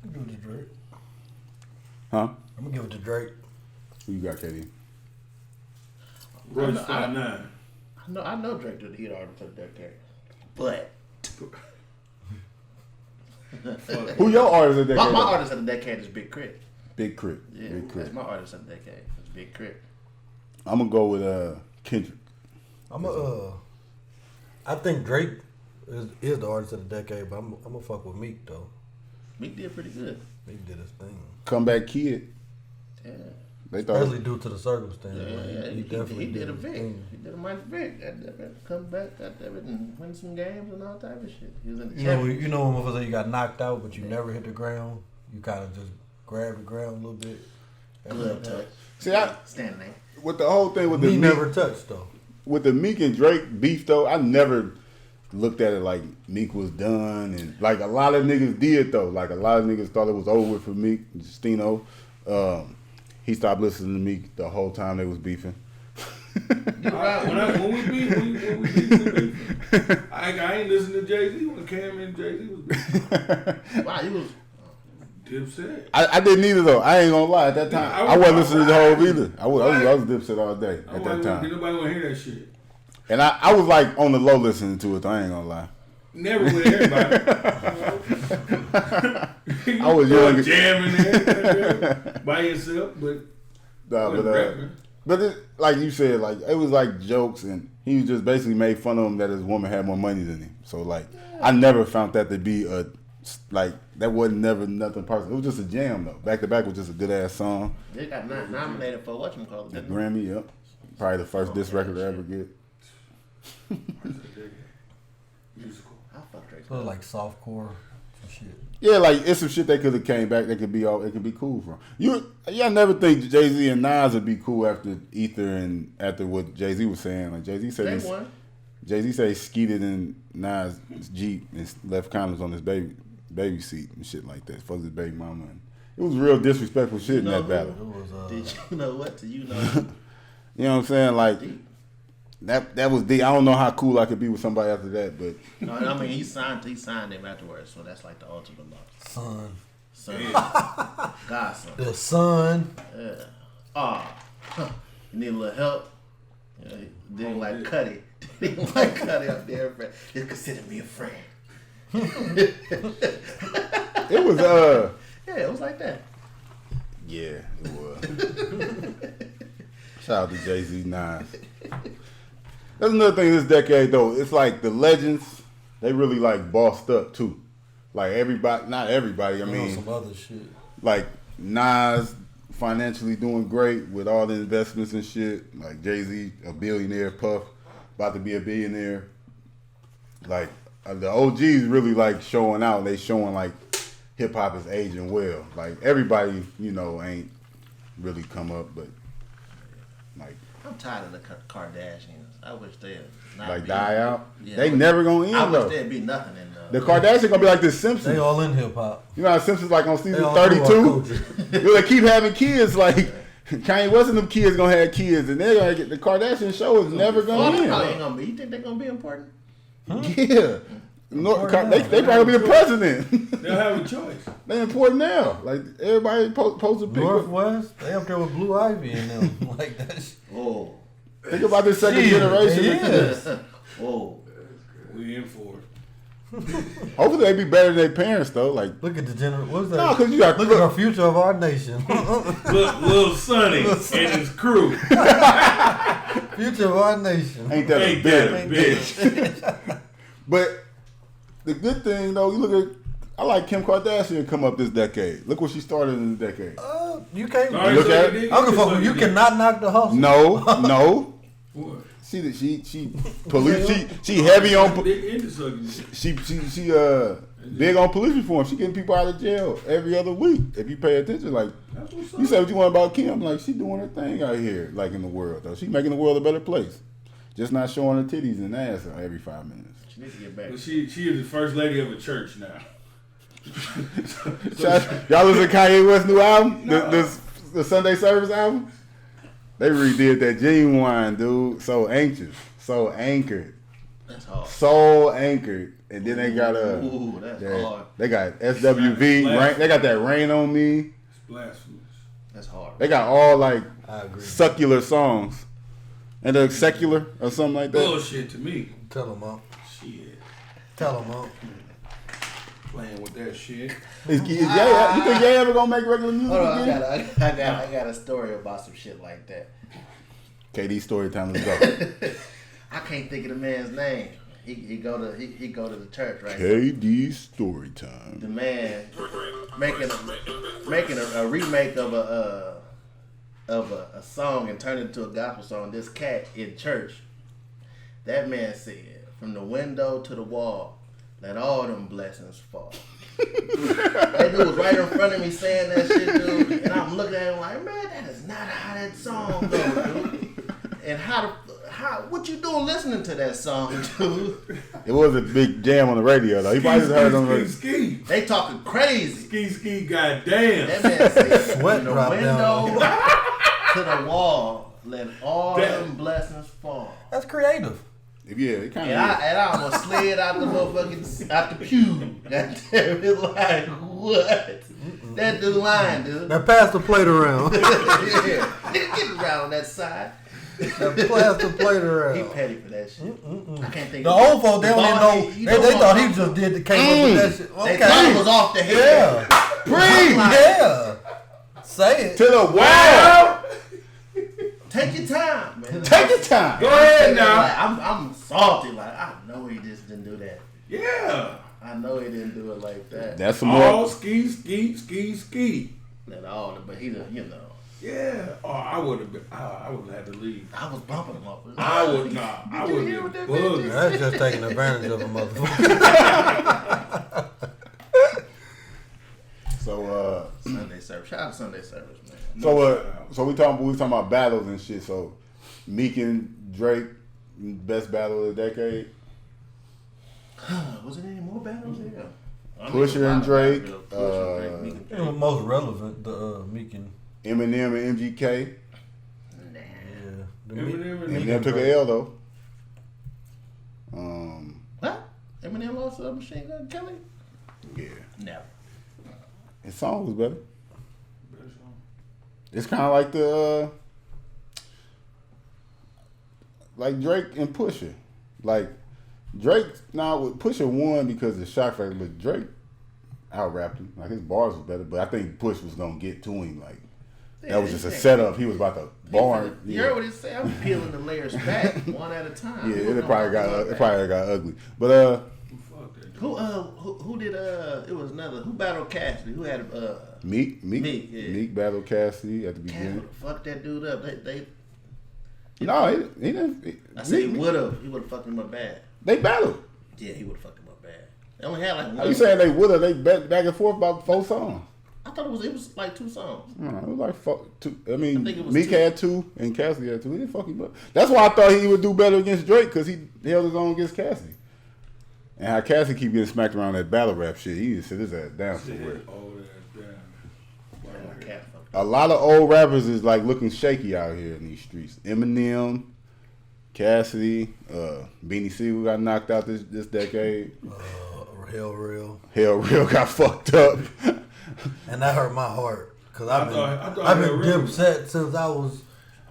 I'm gonna give it to Drake. Huh? I'm gonna give it to Drake. Who you got, KD? Royce 5'9". I know Drake did the heat artist of the decade, but Who your artist of the decade? My artist of the decade is Big Crit. Big Crit. Yeah, Big Crit. that's my artist of the decade. It's Big Crit. I'm gonna go with Kendrick. I think Drake is the artist of the decade, but I'm gonna fuck with Meek though. Meek did pretty good. Meek did his thing. Comeback Kid. Yeah. They thought. Especially due to the circumstance. Yeah, He definitely he did a his Vic. thing. He did a Mike Vic. Come back, got that and win some games and all type of shit. He was in the You know championship. when motherfuckers say you got knocked out, but you never hit the ground. You kind of just grab the ground a little bit. Good touch. See, Standing there. with the whole thing with the He Meek, never touched though. with the Meek and Drake beef though, I never looked at it like Meek was done, and like a lot of niggas did though. Like a lot of niggas thought it was over with for Meek. Justino, he stopped listening to Meek the whole time they was beefing. When we beef, I ain't listen to Jay-Z when Cam and Jay-Z was beefing. Wow, he was. Dipset. I didn't either though. I ain't gonna lie. At that time, I wasn't listening to Hov either. I was Dipset all day at that time. Nobody want to hear that shit. And I was like on the low listening to it. Though, I ain't gonna lie. Never with everybody. I was young. Jamming there by yourself, but But it, like you said, like it was like jokes, and he just basically made fun of him that his woman had more money than him. So like, I never found that to be that wasn't never nothing personal. It was just a jam though. Back to Back was just a good ass song. They got nominated for whatchamacallit. The Grammy, yep. Probably the first disc record to ever get. musical. I fuck Drake. So like softcore, some shit. Yeah, like it's some shit they could have came back. They could be all. It could be cool from. Y'all never think Jay-Z and Nas would be cool after Ether and after what Jay-Z was saying. Like Jay-Z said, They won. Jay-Z said he skeeted in Nas' Jeep and left condoms on his baby seat and shit like that. Fucked his baby mama. And it was real disrespectful shit in that battle. It was Did you know what? Do you know? You know what I'm saying? Like that was deep. I don't know how cool I could be with somebody after that, but No, I mean he signed him afterwards, so that's like the ultimate loss. Son, godson. the son. Yeah. You need a little help. You know, didn't like Cuddy. Didn't like Cuddy up there, friend. Just consider me a friend. it was Yeah, it was like that. yeah, it was. Shout out to Jay-Z, Nas. That's another thing this decade though. It's like the legends, they really like bossed up too. Like everybody, not everybody. I mean, Some other shit. like Nas financially doing great with all the investments and shit. Like Jay-Z, a billionaire. Puff, about to be a billionaire. Like the OGs really like showing out. They showing like hip hop is aging well. Like everybody, ain't really come up, but like I'm tired of the Kardashians. I wish they'd not like be, die out. Yeah, They never gonna end I though. wish there'd be nothing in The Kardashians gonna be like the Simpsons. They all in hip hop. You know how Simpsons like on season all 32? They keep having kids. Like Kanye West and them kids gonna have kids, and they're gonna get the Kardashian show is never gonna end. Ain't gonna be. You think they're gonna be important? Yeah. They probably be the president. They'll have a choice. They important now. Like everybody post a picture. Northwest, they up there with Blue Ivy and them. Like that shit. Whoa, Think about this second Shit, generation. they is. whoa. We in for it. Hopefully they be better than their parents though. Like Look at the general. What's that? no, because you got Look at the future of our nation. Little Sonny and his crew. Future of our nation. ain't that a Ain't that a bitch? bitch? But the good thing though, you look at. I like Kim Kardashian come up this decade. Look what she started in the decade. You can't. Sorry, Look so at you it. did- I don't give a fuck. so You did. cannot knock the hustle. No. What? She police. She heavy on. They into sucking shit. She big on police reform. She getting people out of jail every other week. If you pay attention, like That's what's up. you say what you want about Kim, like she doing her thing out here, like in the world though. She making the world a better place. Just not showing her titties and ass every 5 minutes. She needs to get back. But she is the first lady of a church now. Y'all listen to Kanye West's new album, No. the Sunday Service album? They redid that Genuine, dude. So anxious, so anchored, That's hard. so anchored, and then they got Ooh, that's hard. they got SWV. Splash. They got that Rain on Me. It's blasphemous. That's hard. They got all like I agree. secular songs, and the secular or something like that. Bullshit to me. Tell them up. Shit. Tell them up. playing with that shit. Is Ye, you think Ye ever gonna make regular music Hold on, again? I got a story about some shit like that. KD story time, let's go. I can't think of the man's name. He go to the church, right? KD story time. The man making a remake of a song and turn it into a gospel song. This cat in church, that man said, "From the window to the wall, let all them blessings fall." That dude was right in front of me saying that shit, dude, and I'm looking at him like, man, that is not how that song goes, dude. And what you doing listening to that song, dude? It was a big jam on the radio though. He probably just heard it on the radio. Ski. They talking crazy. Ski, goddamn. That man said, Sweat from the drop window down. to the wall, let all them blessings fall. That's creative. Yeah, it kind And of. I almost slid out the motherfucking out the pew. God damn it, like what? That dude lying, dude. Now pass the plate around. Yeah, nigga, get around on that side. Now pass the plate He around. petty for that shit. I can't think. The of old folks, they don't even know. They thought he just did the came up with that shit. They thought it was off the head. Yeah. Breathe Yeah. Say it. to the wall. Take your time, man. Take your time. Go ahead now. Like, I'm salty. Like I know he just didn't do that. Yeah. I know he didn't do it like that. That's some All more. ski. At all, but he done, you know. Yeah. Oh, I would have had to leave. I was bumping him up. I would not. I Did you would hear have what been that man bugging. did? That's just taking advantage of a motherfucker. So Sunday service. Shout out to Sunday service, man. so we talking about battles and shit. So Meek and Drake, best battle of the decade. Was it any more battles? Yeah. I mean, Pusha a lot and of Drake, battles. Pusha, Drake, Meek and It was Drake. most relevant, the Meek and Eminem and MGK. Nah. yeah. The Eminem and Eminem took an L though. What? Eminem lost to Machine Gun Kelly? Yeah, Never. his song was better. It's kind of like the like Drake and Pusha. Like Drake now with Pusha won because of the shock factor, but Drake out rapped him. Like his bars was better, but I think Push was gonna get to him. Like that was just a setup. He was about to barn. You heard what he said? I'm peeling the layers back one at a time. Yeah, He was it probably gonna got ugly. But Fuck that. Who did it was another who battled Cassidy? Who had Meek yeah. battled Cassidy at the Cassidy beginning. fucked that dude up. They No, he didn't. I said he Meek- would have fucked him up bad. They battled. Yeah, he would have fucked him up bad. They only had like one. How you saying they would have? They back and forth about 4 songs. I thought it was like 2 songs. No, it was like 2. I mean, I think it was Meek 2. had 2 and Cassidy had 2. He didn't fuck him up. That's why I thought he would do better against Drake because he held his own against Cassidy. And how Cassidy keep getting smacked around that battle rap shit, he need to sit his ass down somewhere. Oh, damn. Yeah, Cat fucked A lot of old rappers is like looking shaky out here in these streets. Eminem, Cassidy, Beanie Siegel got knocked out this decade. Hell Real. Hell Real got fucked up. And that hurt my heart. Because I thought I've been Hell Real- Dipset since I was,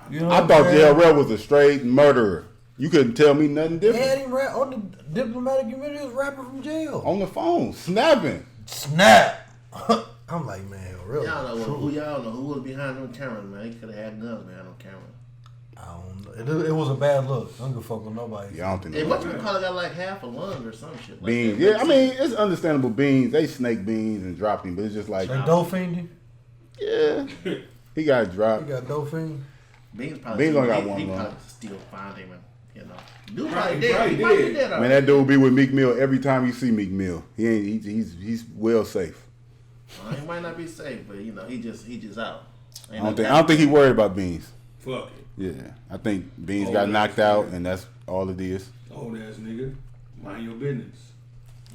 you know I what thought I'm saying? Hell Real was a straight murderer. You couldn't tell me nothing They had different. him rap on the diplomatic community. He was rapping from jail. On the phone, snapping. Snap. I'm like, man, Hell Real. Y'all know who was behind them cameras, man. He could have had guns behind them cameras. I don't know. It was a bad look. I don't give a fuck with nobody. Yeah, I don't think Hey, that what was you call it? Got like half a lung or some shit. Like Beans. that. Yeah, I mean, it's understandable. Beans, they snake Beans and dropped him, but it's just like, They Dolphin him. yeah, he got You dropped. got Dolphin. Beans probably Beans only got one he lung. probably still find him, and you know, dude Probably probably dead. He might be dead. dead Man, already. that dude be with Meek Mill every time you see Meek Mill. He ain't. He's well safe. He might not be safe, but you know, he just out. I don't think he worried about Beans. Fuck it. Yeah, I think Beans Oh, got that's knocked out, good. and that's all it is. Old ass nigga. Mind your business.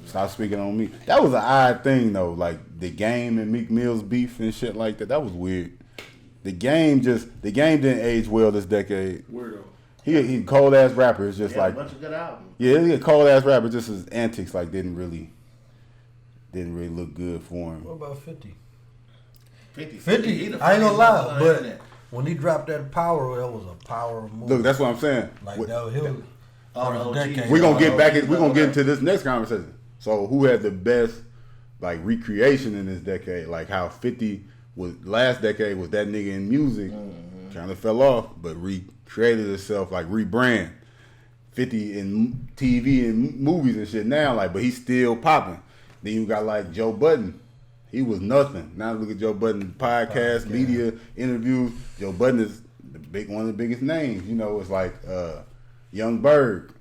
Stop speaking on me. That was an odd thing though, like the Game and Meek Mill's beef and shit like that. That was weird. The Game didn't age well this decade. Weirdo. He cold ass rapper. It's just Yeah, like a bunch of good albums. yeah, he a cold ass rapper. Just his antics like didn't really look good for him. What about 50? 50. 50, he the I ain't gonna funniest lie, motherfucker on the but internet. when he dropped that power, that was a power move. Look, that's what I'm saying. like We- that was his All the first OGs. decade. We're gonna Oh, get back. okay. We're gonna get into this next conversation. So, who had the best like recreation in this decade, like how 50 was last decade was that nigga in music, kind of fell off, but recreated itself, like rebrand. 50 in TV and movies and shit now, like, but he's still popping. Then you got like Joe Budden. He was nothing. Now look at Joe Budden podcast, media interviews. Joe Budden is one of the biggest names. You know, it's like Young Berg.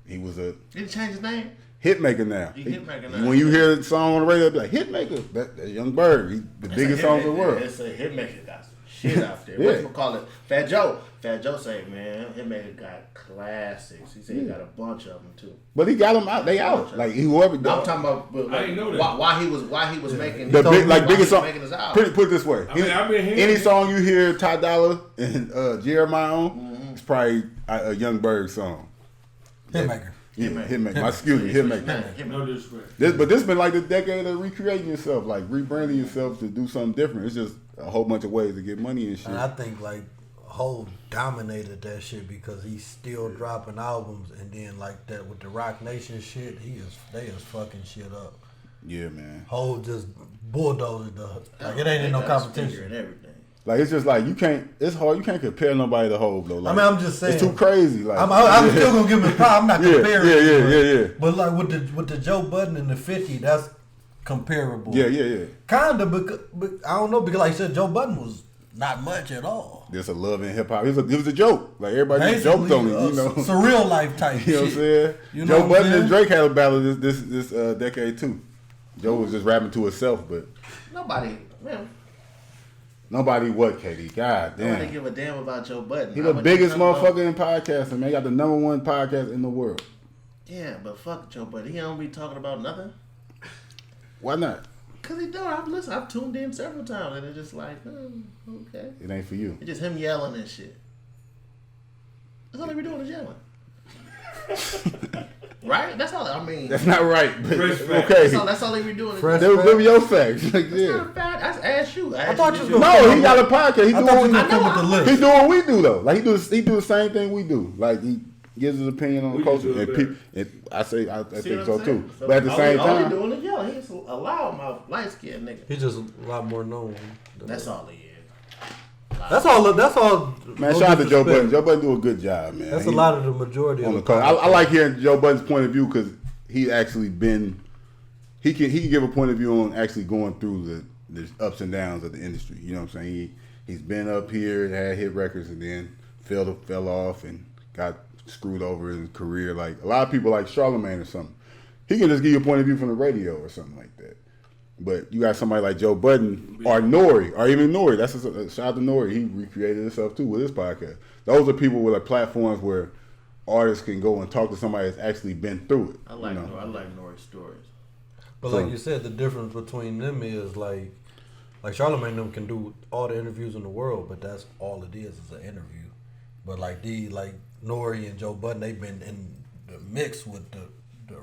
He was a. Did he change his name? Hitmaker now. Hitmaker now. When you hear a song on the radio, be like Hitmaker. That's Young Berg. He's the biggest song in the world. It's a Hitmaker got some shit out there. Yeah. What's we call it? Fat Joe. Fat Joe say, man, Hitmaker got classics. He said he got a bunch of them too. But he got them out. They out. Like whoever. I'm talking about. But, I didn't know that. Why he was making The big, like biggest song. Making his album. Put it this way. I've been hearing any it. song you hear Ty Dolla and Jeremiah on, it's probably a Young Berg song. Hitmaker. Yeah, Hitmaker. Excuse me, Hitmaker. No disrespect. But this been like the decade of recreating yourself, like rebranding yourself to do something different. It's just a whole bunch of ways to get money and shit. And I think like Hov dominated that shit because he's still dropping albums, and then like that with the Rock Nation shit, they is fucking shit up. Yeah, man. Hov just bulldozed the like it ain't in no competition. And everything. Like it's just like you can't. It's hard. You can't compare nobody to Hov though. Like, I mean, I'm just saying it's too crazy. Like I'm still gonna give him a problem. I'm not Yeah, comparing. yeah. But like with the Joe Budden and the 50, that's comparable. Yeah. Kinda, but I don't know because like I said, Joe Budden was not much at all. There's a love in hip hop. It was a joke. Like everybody just joked on it. You know, surreal life type. You know what I'm shit. saying? You know Joe what Budden I'm and saying? Drake had a battle this decade too. Joe was just rapping to himself, but Nobody what, KD? God damn. Nobody give a damn about Joe Budden. He the biggest motherfucker in podcasting, man. He got the #1 podcast in the world. Yeah, but fuck Joe Budden. He don't be talking about nothing. Why not? Cause he don't. I've tuned in several times, and it's just like, okay. It ain't for you. It's just him yelling and shit. That's all they be doing is yelling. Right? That's all. I mean, That's not right. But Fresh fact. okay. that's all they be doing. Fresh Them were your facts. Like, That's yeah. not a fact. I asked you. I thought you was gonna No, he got a podcast. He I thought you was doing gonna come with the list. he doing what we do though. Like he do the same thing we do. Like he gives his opinion on the We culture. just do it And better. I think See what so I'm too. saying? So But at the same all he time, doing is yelling. He's a loudmouth, light skinned nigga. He's just a lot more known. That's all he is. That's all. man, no shout out to Joe disrespect. Budden. Joe Budden do a good job, man. That's He- a lot of the majority on of the the culture. I like hearing Joe Budden's point of view because he actually been he can give a point of view on actually going through the ups and downs of the industry. You know what I'm saying? He's been up here, had hit records, and then fell off and got screwed over in his career. Like a lot of people, like Charlamagne or something, he can just give you a point of view from the radio or something like that. But you got somebody like Joe Budden or Nori, or even Nori. That's a shout out to Nori. He recreated himself too with his podcast. Those are people with like platforms where artists can go and talk to somebody that's actually been through it. I like Nori's stories. But like you said, the difference between them is like Charlamagne and them can do all the interviews in the world, but that's all it is an interview. But like Nori and Joe Budden, they've been in the mix with the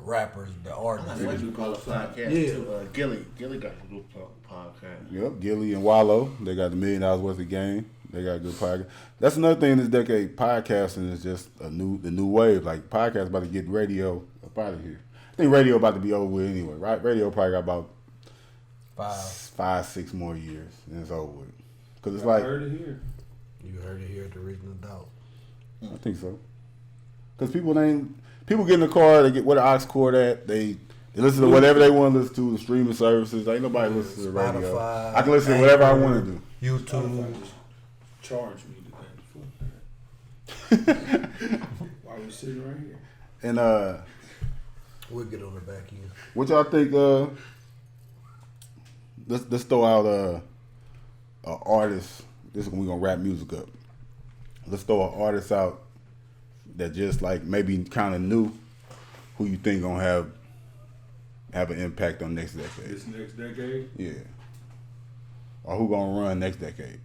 rappers, the artists. That's what you call a podcast Yeah. too. Gilly got a good podcast. Yep, Gilly and Wallow, they got $1 million worth of game. They got a good podcast. That's another thing in this decade. Podcasting is just the new wave. Like podcast about to get radio up out of here. I think radio about to be over with anyway, right? Radio probably got about 5-6 more years, and it's over with. Cause it's I like heard it here. You heard it here at the Reason of Doubt. I think so. Cause people get in the car, they get where the aux cord at, they listen to whatever they want to listen to, the streaming services. Ain't nobody listen to the radio. Spotify, I can listen to whatever I want to do. YouTube. Spotify just charge me to that. Why we sitting right here? And We'll get on the back end. what y'all think? Let's throw out a artist. This is when we gonna wrap music up. Let's throw an artist out that just like maybe kind of new, who you think gonna have an impact on next decade. This next decade? Yeah. Or who gonna run next decade?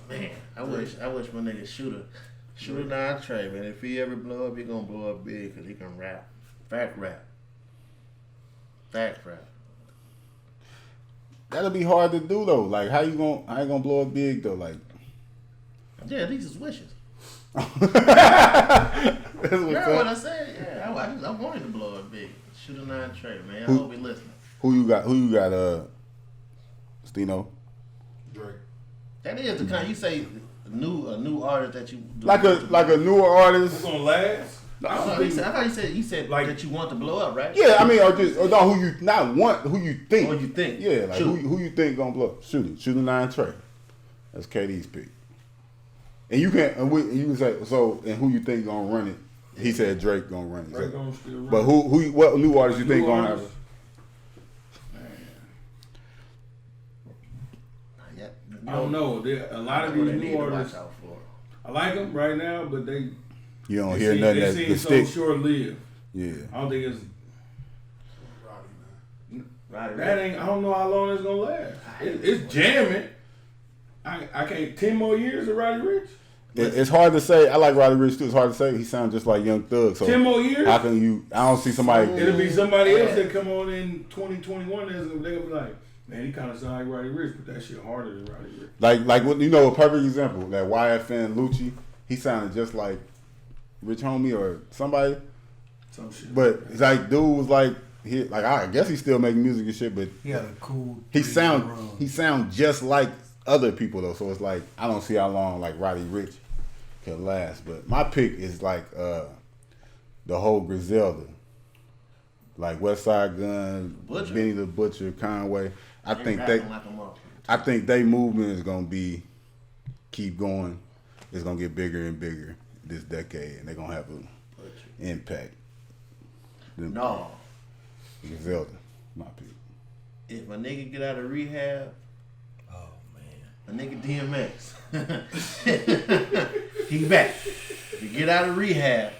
Man, I wish my nigga Shooter not Trey, man. If he ever blow up, he gonna blow up big because he can rap. Fact rap. That'll be hard to do though. Like how you gonna blow up big though? Like Yeah, these is wishes. that's what's You heard what up. I said? Yeah, I wanted to blow up big. Shooter 9 Trey, man. I Who- hope he listening. Who you got? Stino? Drake. That is the kind you say a new artist that you do. Like a newer It's artist. gonna last. I thought you said Like- that you want to blow up, right? Yeah, I mean, or no, who you not want, who you think. Or you think. Yeah, like Shoot. who you think gonna blow up? Shooter 9 Trey. That's KD's pick. And you can you can say so. And who you think gonna run it? He said Drake gonna run it. Drake gonna still run. But what new artist you New think gonna have artist? it? Yeah, I don't know. A lot of What these they need new to watch artists, out for. I like them right now, but they You don't they hear seem, nothing they that seem the so stick. short lived. Yeah. I don't think it's Roddy, man. Right, that ain't. I don't know how long it's gonna last. It's jamming. I can't 10 more years of Roddy Ricch. It's hard to say. I like Roddy Ricch too. It's hard to say. He sounds just like Young Thug. So 10 more years. how can you? I don't see somebody. It'll be somebody else that come on in 2021. They're gonna be like, man, he kind of sound like Roddy Ricch, but that shit harder than Roddy Ricch. Like what you know, a perfect example. That YFN Lucci. He sounded just like Rich Homie or somebody. Some shit. But it's like dude was like I guess he's still making music and shit, but He had a cool. he 3-year sound run. just like other people though. So it's like I don't see how long like Roddy Ricch could last. But my pick is like the whole Griselda, like West Side Gun, Butcher? Benny the Butcher, Conway. I They think rapping like a motherfucker. I think they movement is gonna keep going. It's gonna get bigger and bigger this decade, and they're gonna have an impact. No, Griselda, my pick. if a nigga get out of rehab, Oh man. a nigga DMX, he back. If you get out of rehab,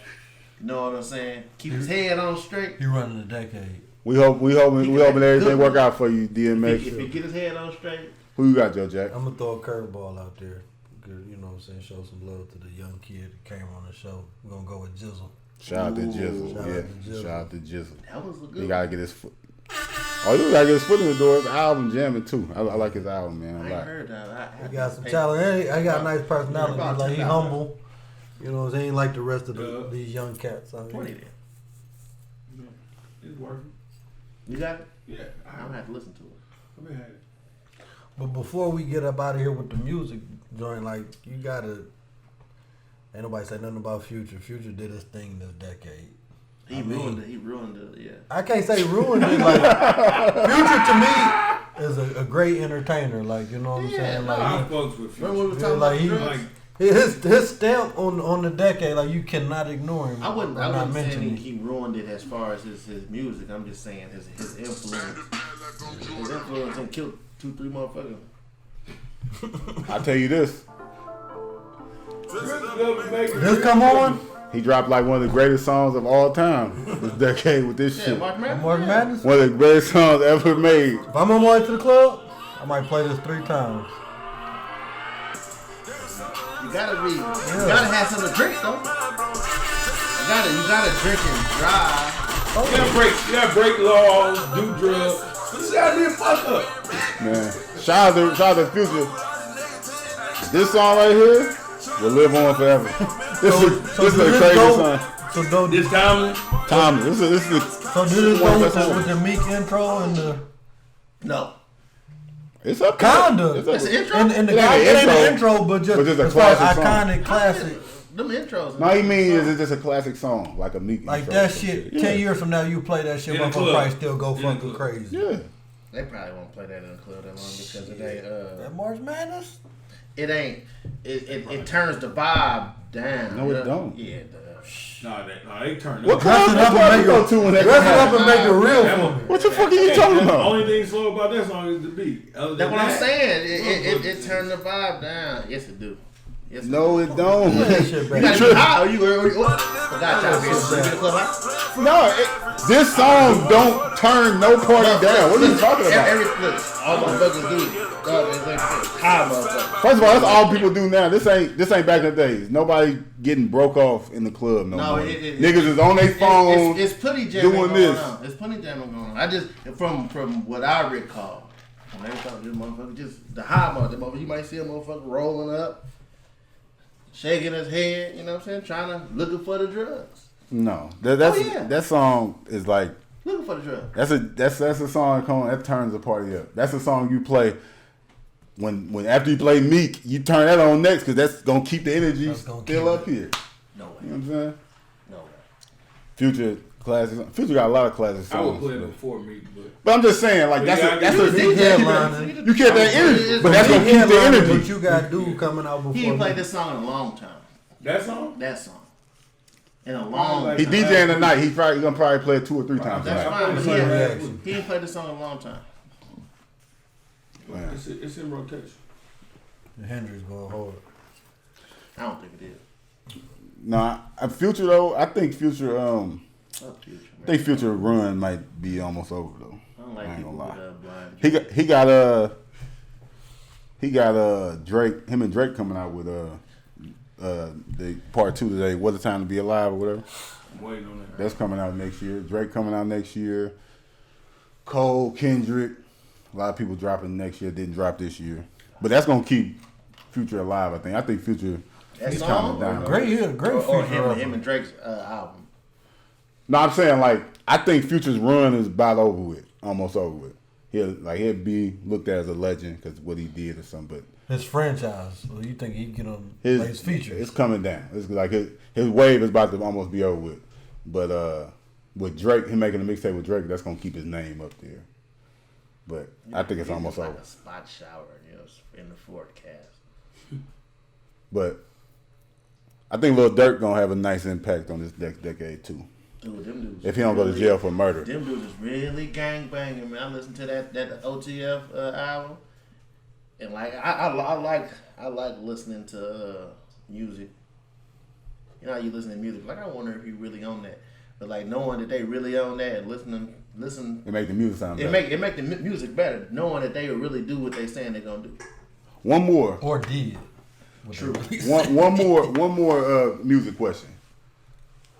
you know what I'm saying? Keep his head on straight. He running a decade. We hoping everything work out for you, If DMX. he get his head on straight, Who you got, Joe Jack? I'm gonna throw a curveball out there. You know what I'm saying? Show some love to the young kid that came on the show. We're gonna go with Jizzle. Shout out to Jizzle. Shout out Yeah, to Jizzle. shout out to Jizzle. that was a good. He gotta get his foot. Oh, you gotta get his foot in the door. His album jamming too. I like his album, man. I A ain't lot. heard that. He got some talent. And I got a nice personality. About Like he $10. humble. You know what I'm saying? He ain't like the rest of Yeah. these young cats out 20 here. then. It's working. You got it? Yeah, I'm gonna have to listen to it. I've been had it. But before we get up out of here with the music joint, like you gotta. Ain't nobody say nothing about Future. Future did his thing this decade. He ruined it. He ruined it. Yeah. I can't say ruined it. Like Future to me is a great entertainer. Like you know what I'm saying. Like I he, fucks with Remember we Future. were Yeah, talking like he- about Like, drugs? his stamp on the decade. Like you cannot ignore him. I wouldn't I'm not say mentioning. he ruined it as far as his music. I'm just saying his influence. His influence and killed 2-3 motherfuckers. I tell you this, This come on. he dropped like one of the greatest songs of all time this decade with this Yeah, shit. Mark Madness. Mark Madness. One of the greatest songs ever made. If I'm on my way to the club, I might play this 3 times. You gotta be. You gotta have something to drink though. You gotta drink and drive. you gotta break laws, do drugs. This guy did fuck up. Man, shout out to Future. This song right here will live on forever. This is a crazy song. So do This time, Tom, this is So did this one go of the best with the Meek intro and the No. it's up there. kinda It's up That's there. an intro. and the It ain't guy an it ain't an intro, intro, but just but just a as far as classic song. iconic classic. Them intros. No, you mean is it just a classic song like a Meek Like intro that or some shit. Yeah. 10 years from now, you play that shit, In the motherfucker club. probably still go In the fucking club. crazy. Yeah. They probably won't play that in the club that long because it ain't. That March Madness. It ain't. It turns the vibe down. No, it don't. Yeah. they turned What up. Dress club it up and you make go it. to when that Dress it happens? up and make it real for me. What the fuck are you talking The about? only thing slow about that song is the beat. Other than That's what I'm that, saying. It turned the vibe down. Yes, it do. Yes, No, it don't. That shit You back. gotta be high. Or you what? Forgot y'all be in the club high. No, this song don't turn no party down. What are you talking about? Every split, all motherfuckers do. Dog, it's like high motherfuckers. First of all, that's all people do now. This ain't back in the days. Nobody getting broke off in the club no more. Niggas is on their phone. It's plenty jamming doing going this. on. It's plenty jamming going on. I just from what I recall, when they talk to this motherfucker, just the high motherfucker. You might see a motherfucker rolling up, shaking his head. You know what I'm saying? Looking for the drugs. No, yeah. that song is like Looking for the drug. That's a song that turns the party up. That's a song you play when after you play Meek, you turn that on next because that's gonna keep the energy still up here. No way. You know what I'm saying? No way. Future classics. Future got a lot of classic I would songs. play it before me, But I'm just saying, like that's Yeah, a Big headliner. you get that energy, but that's gonna keep the Headliner, But energy. you got dude coming out before. He ain't played me. this song in a long time. that song. That song. In a long Like- He time. DJing tonight. He gonna probably play it 2 or 3 times That's tonight. fine, but Play it Yeah. last week. he ain't played this song in a long time. Man. It's in rotation. Hendrix going hard. I don't think it is. Nah, Future though. I think Future. Fuck Future, man. I think Future run might be almost over though. I don't like I ain't people gonna with lie. blind. He got Drake. Him and Drake coming out with the part 2 today. What a Time to Be Alive or whatever. I'm waiting on that. That's coming out next year. Drake coming out next year. Cole, Kendrick. A lot of people dropping next year. Didn't drop this year, but that's gonna keep Future alive. I think Future. That He's song? counting down. Great Or future him rapper. and Drake's album. No, I'm saying like I think Future's run is about over with, almost over with. He'll be looked at as a legend because what he did or something. But His franchise. So you think he'd get on his features? it's coming down. It's like his wave is about to almost be over with. But with Drake, him making a mixtape with Drake, that's gonna keep his name up there. But I think it's almost like over. a spot shower, in the forecast. But I think Lil Durk gonna have a nice impact on this next decade too. Dude, them dudes. If he don't go to jail for murder. Them dudes is really gang banging, man. I listened to that OTF album, and like I like listening to music. You know how you listen to music? Like I wonder if he really on that, but like knowing that they really on that and listen. It make the music sound better. It make the music better, knowing that they will really do what they saying they're gonna do. One more. Or did. True. One more music question.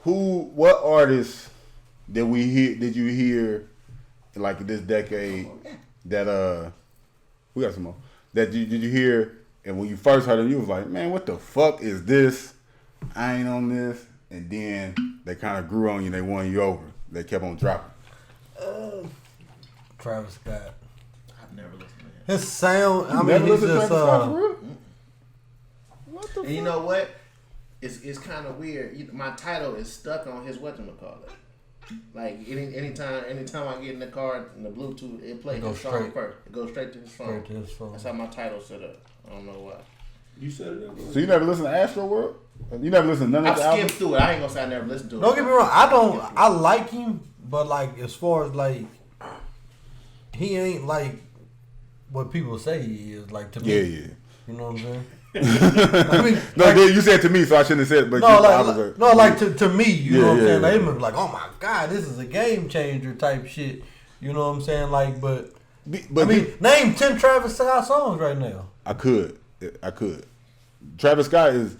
What artists did you hear like this decade that we got some more that did you hear, and when you first heard them you was like, man, what the fuck is this? I ain't on this, and then they kind of grew on you, they won you over, they kept on dropping. Travis Scott. I've never listened to him. His sound. I mean, Never he's listened to just. Travis Scott for real? What the And you know what? It's kind of weird. My title is stuck on his whatchamacallit. Like anytime I get in the car and the Bluetooth, it plays his song straight. first. It goes straight to his phone. Straight to his phone. That's how my title's set up. I don't know why. You set it up. So you never listen to Astro World? You never listen to none I of the skimmed albums? through it. I ain't gonna say I never listened to it. Don't get me wrong. I like him, but like as far as like, he ain't like what people say he is. Like to me. Yeah. You know what I'm saying? I mean, No, like, you said to me, so I shouldn't have said it. But to me, you know what I'm saying? yeah. They be like, oh my god, this is a game changer type shit. You know what I'm saying? Like, but I mean, name 10 Travis Scott songs right now. I could. Travis Scott is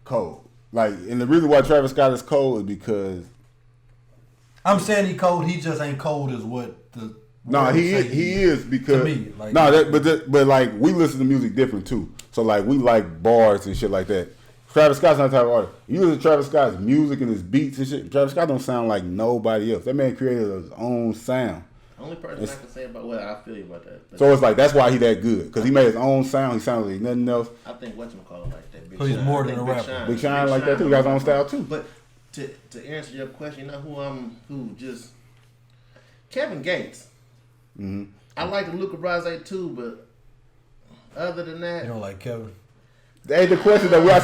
cold. Like, and the reason why Travis Scott is cold is because I'm saying he cold. He just ain't cold as what the. he is because To me, like- but like we listen to music different too. So like we like bars and shit like that. Travis Scott's not the type of artist. You listen to Travis Scott's music and his beats and shit. Travis Scott don't sound like nobody else. That man created his own sound. Only person I can say about what I feel you about that. But So it's like that's why he that good because he made his own sound. He sounded like nothing else. I think whatchamacallit like that. Big So he's Sean. more I than think a Big rapper. Sean. Big Sean like that too. He got his own style too. But to answer your question, you know who just Kevin Gates. Mm-hmm. I like the Luca Brasi too, but other than that, You don't like Kevin. Hey, the question that I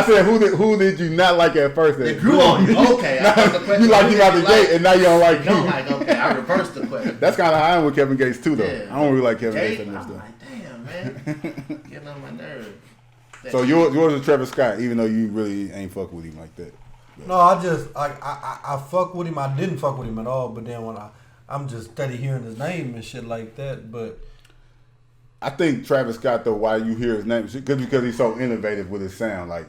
said, who did you not like at first? it grew on you. Okay, I thought the question You like was him out the like- gate, and now you don't like Don't him. like. Okay, I reversed the question. That's kind of how I am with Kevin Gates too, though. Yeah. I don't really like Kevin Gates, Gates that much, I'm though. like, damn man, getting on my nerves. So yours is Travis Scott, even though you really ain't fuck with him like that. No, I fuck with him. I didn't fuck with him at all. But then when I'm just steady hearing his name and shit like that. But I think Travis Scott, though, why you hear his name, because he's so innovative with his sound. Like,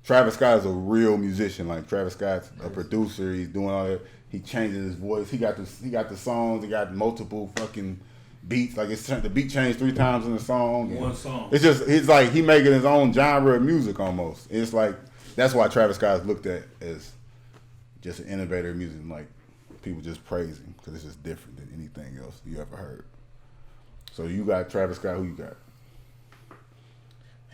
Travis Scott is a real musician. Like, Travis Scott's a producer. He's doing all that. He changes his voice. He got the songs. He got multiple fucking beats. Like, the beat changed 3 times in the song. One song. It's like he making his own genre of music almost. It's like, that's why Travis Scott is looked at as just an innovator of music. Like, people just praise him because it's just different than anything else you ever heard. So you got Travis Scott. Who you got?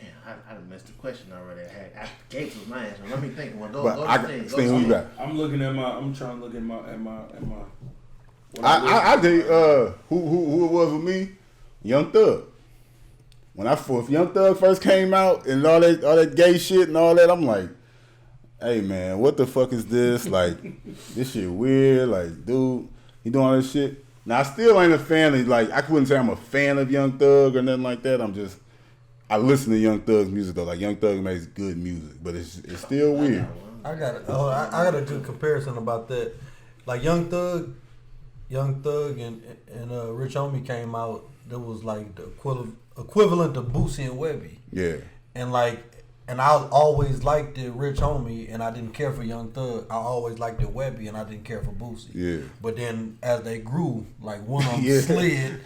Man, I done missed the question already. I Gates was my answer. Let me think. Well, go But to I Sting. Sting, who you got? I'm looking at my. I'm trying to look at my. what I think who it was with me, Young Thug. If Young Thug first came out and all that gay shit and all that, I'm like, hey man, what the fuck is this? Like, this shit weird. Like, dude, he doing all this shit. Now I still ain't a fan of, like, I couldn't say I'm a fan of Young Thug or nothing like that. I listen to Young Thug's music though. Like Young Thug makes good music, but it's still weird. I got a good comparison about that. Like Young Thug and Rich Homie came out. That was like the equivalent of Boosie and Webby. Yeah. And I always liked the Rich Homie, and I didn't care for Young Thug. I always liked the Webby, and I didn't care for Boosie. Yeah. But then as they grew, like one of them Yeah. slid,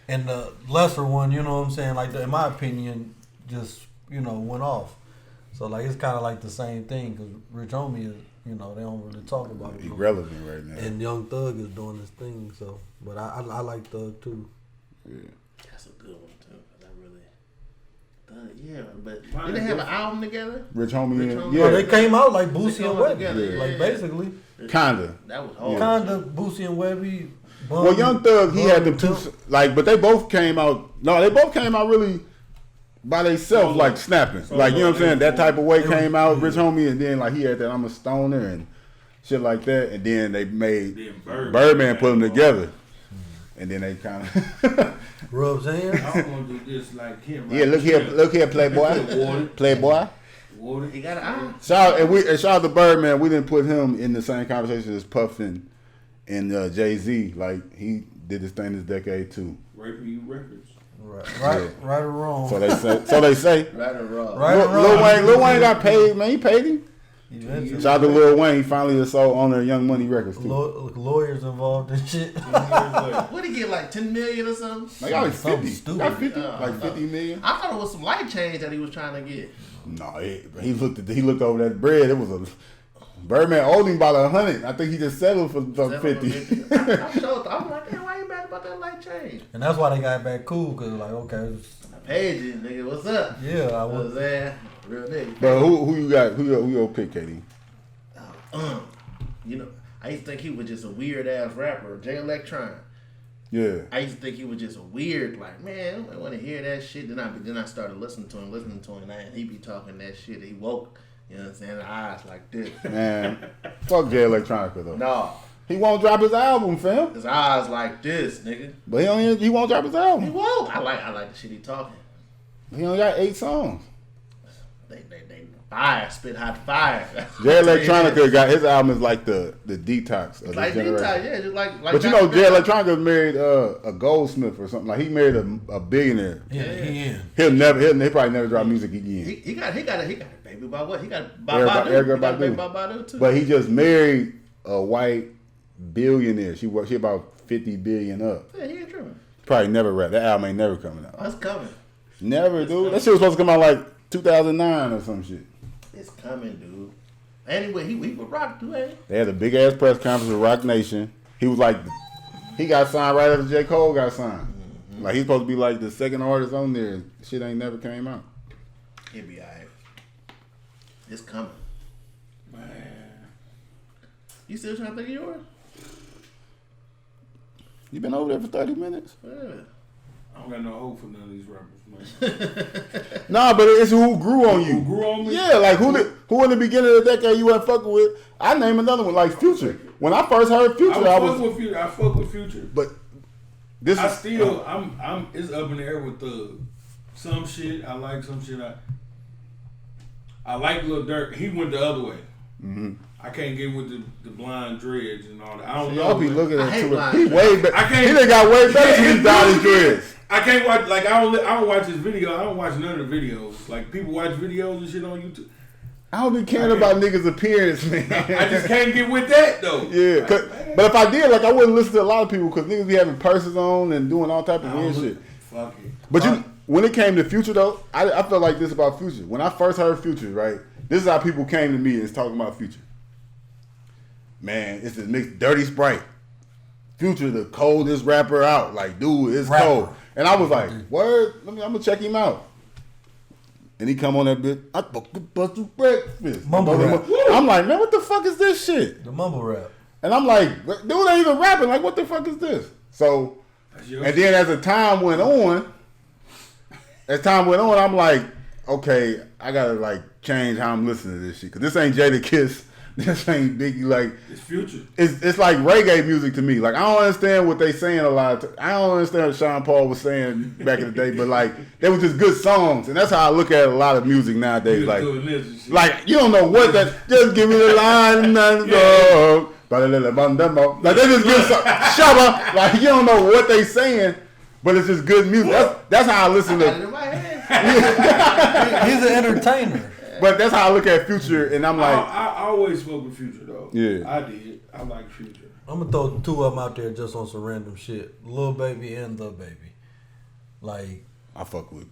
and the lesser one, you know what I'm saying? Like in my opinion, just went off. So like it's kind of like the same thing because Rich Homie is, they don't really talk about it. Irrelevant right now. And Young Thug is doing this thing. So, but I like Thug too. Yeah. That's a good one too. Cause I really, but did they have an album together? Rich Homie, Homie. yeah. Oh, they came out like They Boosie came and out Webby, together, like yeah. basically. Kinda. That was hard. Kinda Boosie and Webby. Well, Young Thug, he had them two, like, but they both came out. No, they both came out really by themselves, like snapping, like, you know what I'm saying. That type of way came out, Rich Homie, and then like he had that I'm a Stoner and shit like that, and then they made Birdman put them together, and then they kind of Rubs hands. I'm gonna do this like him. yeah. Look here, Playboy, Playboy. Water. He got an eye. Shout out to Birdman. We didn't put him in the same conversation as Puff and Jay-Z. Like he did this thing this decade too. Raping you records. Right or wrong. So they say. Right or wrong. Right or wrong. Lil Wayne got paid, man. He paid him. Eventually. Shout out to Lil Wayne. He finally is so owner of Young Money Records too. Lawyers involved in shit. What did he get, like 10 million or something? They got like Something 50. stupid. Got 50, like 50 million. I thought it was some light change that he was trying to get. No, he looked over that bread. It was a Birdman owed him about 100. I think he just settled for 50. I'm like, damn, why you mad about that light change? And that's why they got back cool, because like, okay, I paid you, nigga. What's up? yeah, I I was was. there. Real nigga. But who you got? Who your pick, KD? I used to think he was just a weird ass rapper, Jay Electron. Yeah. I used to think he was just a weird, like, man, I want to hear that shit. Then I started listening to him, and he be talking that shit. He woke, you know what I'm saying, the eyes like this. Man, fuck Jay Electronica though. No, He won't drop his album, fam. his eyes like this, nigga. But he won't drop his He album. won't. I like the shit he talking. He only got 8 songs. They fire, spit hot fire. Jay Electronica got his album is like the detox of like this detox, generation. yeah, just like. But you know, Jay Electronica married a goldsmith or something. Like he married a billionaire. Yeah, he in. He'll probably never drop music again. He got a baby by what? He got by Erykah Badu. He got a Badu. baby by Badu too. But he just married a white billionaire. She about 50 billion up. Yeah, he ain't tripping. Probably never rap. That album ain't never coming out. Oh, it's coming. Never, dude. That shit was supposed to come out like 2009 or some shit. It's coming, dude. Anyway, he would rock too, ain't he? They had a big ass press conference with Rock Nation. He was like, he got signed right after J. Cole got signed. Mm-hmm. Like he's supposed to be like the second artist on there. Shit ain't never came out. He'll be alright. It's coming. Man. You still trying to think of yours? You been over there for 30 minutes? Yeah. I don't got no hope for none of these rappers, man. Nah, but it's who grew on you. Who grew on me? Yeah, like who in the beginning of the decade you wasn't fucking with. I name another one like Future. When I first heard Future, I was. I fuck with Future. But this I is still, it's up in the air with some shit. I like some shit. I like Lil Durk. He went the other way. Mm-hmm. I can't get with the blind dreads and all that. I don't Y'all know. be man. looking I at hate too Blind He way better. I can't- He done got way better since he dyed his dreads. I can't watch. Like I don't watch his video. I don't watch none of the videos. Like people watch videos and shit on YouTube. I don't be caring about niggas' appearance, man. I just can't get with that though. Yeah, Like, man, but if I did, like, I wouldn't listen to a lot of people because niggas be having purses on and doing all type of I weird don't shit. look- Fuck it. But when it came to Future though, I felt like this about Future. When I first heard Future, right, this is how people came to me and was talking about Future. Man, it's this mixed Dirty Sprite. Future the coldest rapper out. Like, dude, it's cold. And I was like, word, I'm gonna check him out. And he come on that bitch, I fucking bust you breakfast. Mumble rap. I'm like, man, what the fuck is this shit? The mumble rap. And I'm like, dude ain't even rapping. Like, what the fuck is this? So, and then as the time went on, I'm like, okay, I gotta like change how I'm listening to this shit. Cause this ain't Jadakiss. This ain't Biggie. Like, It's Future. it's like reggae music to me. Like, I don't understand what they saying a lot. I don't understand what Sean Paul was saying back in the day, but like, they were just good songs, and that's how I look at a lot of music nowadays. Like, you don't know what that. Just give me the line and go. Like, they just good songs. Shabba. Like, you don't know what they saying, but it's just good music. That's how I listen I got it to. in my head. He's an entertainer. But that's how I look at Future, and I'm like, I always spoke with Future though. Yeah. I did. I like Future. I'm gonna throw two of them out there just on some random shit. Lil Baby and The Baby. Like, I fuck with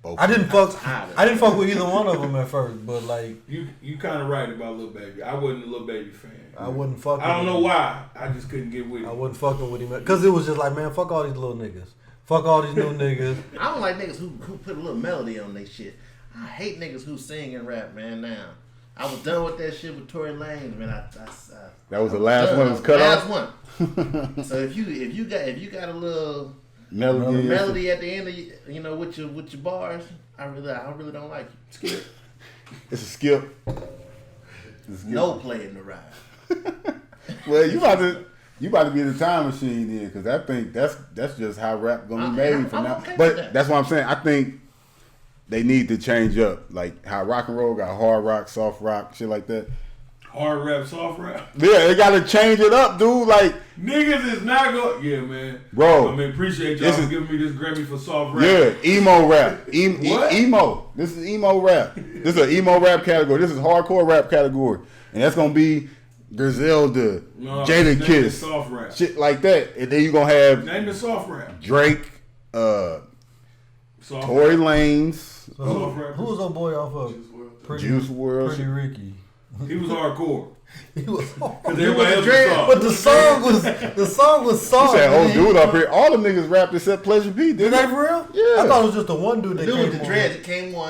both. I didn't fuck with either one of them at first, but like, You kind of right about Lil Baby. I wasn't a Lil Baby fan. I wouldn't fuck. I don't with know him. why. I just couldn't get with it. I wasn't fucking with him because it was just like, man, fuck all these little niggas. Fuck all these new niggas. I don't like niggas who put a little melody on their shit. I hate niggas who sing and rap, man. Now, I was done with that shit with Tory Lanez, man. That was the last one that was cut off? Last one. So if you got a little melody at the end of with your bars, I really don't like it. Skip. It's a skip. No play in the ride. Well, you about to be the time machine then, because I think that's just how rap gonna be made from now. okay with But that. that's what I'm saying. I think they need to change up, like how rock and roll got hard rock, soft rock, shit like that. Hard rap, soft rap. Yeah, they gotta change it up, dude. Like, Niggas is not going. Yeah, man. Bro, I mean, appreciate y'all for giving me this Grammy for soft rap. yeah, emo rap. What? Emo. This is emo rap. This is an emo rap category. This is hardcore rap category, and that's gonna be Griselda, No, Jada name the Kiss, soft rap. shit like that. And then you gonna have Name the soft rap. Drake, Soft Tory rap. Lanez, Soft rap. Who was our boy off of Juice WRLD. Pretty Ricky? He was hardcore. He was. Cause everybody else was soft. But the song was You soft. said, "Oh, man. dude, up here, all them niggas rapped except Pleasure P." Is that for real? Yeah. I thought it was just the one dude that Dude came with the on. dreads that came on.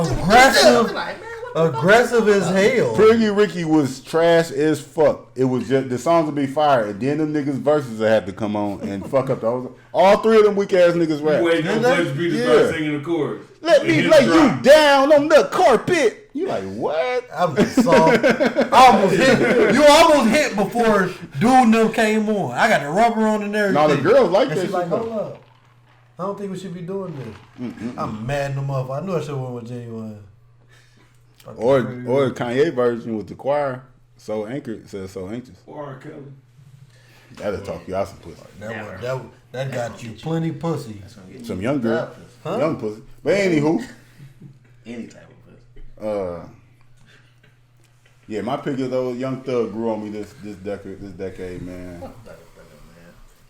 Aggressive. Like, man, what the fuck Aggressive is as hell. Pretty Ricky was trash as fuck. It was just the songs would be fire, and then them niggas verses would have to come on and fuck up the whole. All three of them weak ass niggas rap. Waiting on Pleasure P to Yeah. start singing the chorus. Let me And lay his drop. you down on the carpet. You like what? I'm soft. I almost hit. You almost hit before dude and them came on. I got the rubber on and everything. No, the girls like and that she's shit. like, though. hold up. I don't think we should be doing this. I'm mad in the motherfucker. I knew I should have went with Genuine. Or the Kanye version with the choir. So anchored says so anxious. Or R. Kelly. That'll talk you out some pussy. That got you plenty pussy. That's gonna get Some you young girl, up. Huh? young pussy. But anywho, Any type of pussy. yeah, my pick of those Young Thug grew on me this decade, man.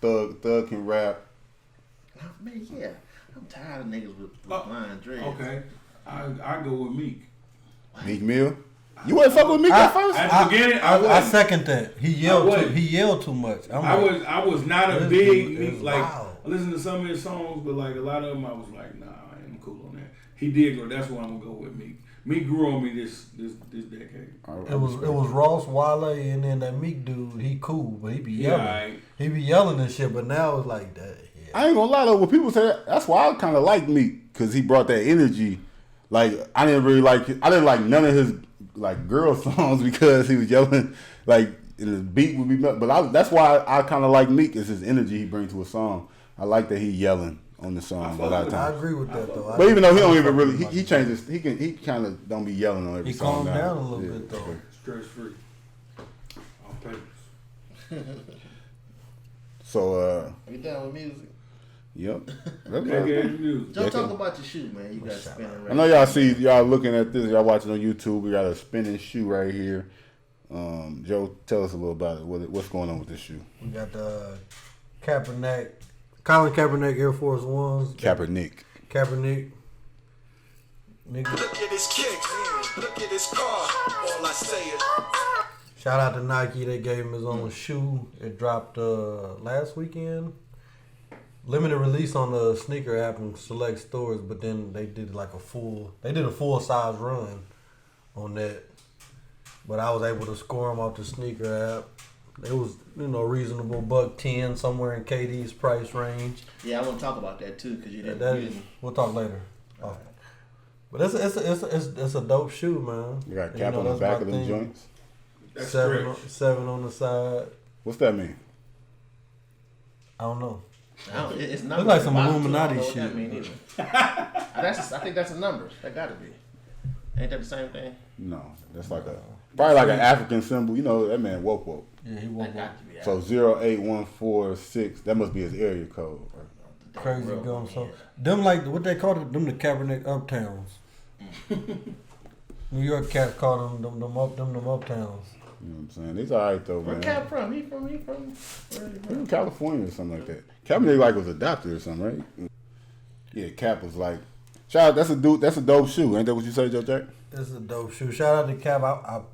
Thug can rap. Man, yeah. I'm tired of niggas with blind dreads. Okay. I go with Meek. Meek Mill. You wasn't fuck with Meek at first? At the beginning, I I wasn't. second that. He yelled too much. I was not a This big dude Meek, is like wild. I listened to some of his songs, but like a lot of them I was like, nah, I ain't cool on that. He did go, that's why I'm gonna go with Meek. Meek grew on me this decade. It was Ross, Wale, and then that Meek dude. He cool, but he be Yeah, yelling. alright. He be yelling and shit. But now it's like that. Yeah. I ain't gonna lie though, when people say that, that's why I kind of like Meek, because he brought that energy. Like, I didn't like none of his like girl songs because he was yelling, like, and the beat would be, but that's why I kind of like Meek, is his energy he brings to a song. I like that he yelling on the song a lot of I times. agree with that though. But even though he don't even really, he changes, he kind of don't be yelling on every He song. calmed now. down a little Yeah. bit though. Stress free. On papers. So, You done with music? yep. Decade music. Don't talk about your shoe, man. You got spinning I know y'all looking at this, y'all watching on YouTube. We got a spinning shoe right here. Joe, tell us a little about it. What's going on with this shoe? We got the Colin Kaepernick Air Force Ones. Kaepernick. Kaepernick. Nigga. Look at his kick, look at his car. All I say is Shout out to Nike. They gave him his own shoe. It dropped last weekend. Limited release on the sneaker app in select stores, but then they did like a full size run on that. But I was able to score them off the sneaker app. It was, reasonable, $110, somewhere in KD's price range. Yeah, I want to talk about that too because you didn't. We'll talk later. Oh. But it's a dope shoe, man. You got cap on the back of them joints. That's seven on the side. What's that mean? I don't know. It's Looks like some Illuminati I shit. I think that's a number. That got to be. Ain't that the same thing? No, that's like probably like an African symbol. You know that man woke. Yeah, he woke up. So 08146. That must be his area code. Crazy going. So them like what they call it. Them the Kaepernick uptowns. New York cats call them uptowns. You know what I'm saying? He's alright though, Where man. Cap from? He from? Where he He's from? from California or something like that. Kaepernick like was adopted or something, right? Yeah, Cap was like, shout out. That's a dope shoe. Ain't that what you say, Joe Jack? It's a dope shoe. Shout out to Cap.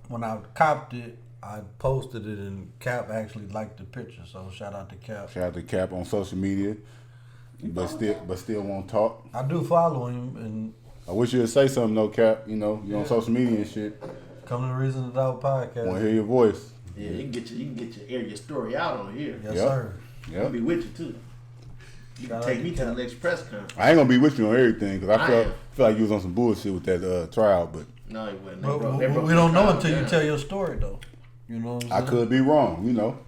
When I copped it, I posted it and Cap actually liked the picture. So shout out to Cap. Shout out to Cap on social media, but still won't talk. I do follow him and I wish you would say something though, Cap. You on social media and shit. come to the Reason to Doubt podcast. Want to hear your voice? Yeah, you can get your story out on here. Yes, Yep. sir. I'll Yep. be with you too. You can Shout take out me to to the Cap. next press conference. I ain't gonna be with you on everything because I I feel am. like you was on some bullshit with that tryout, but No, he wasn't. But we don't know until you tell your story, though. You know what I'm I saying? could be wrong,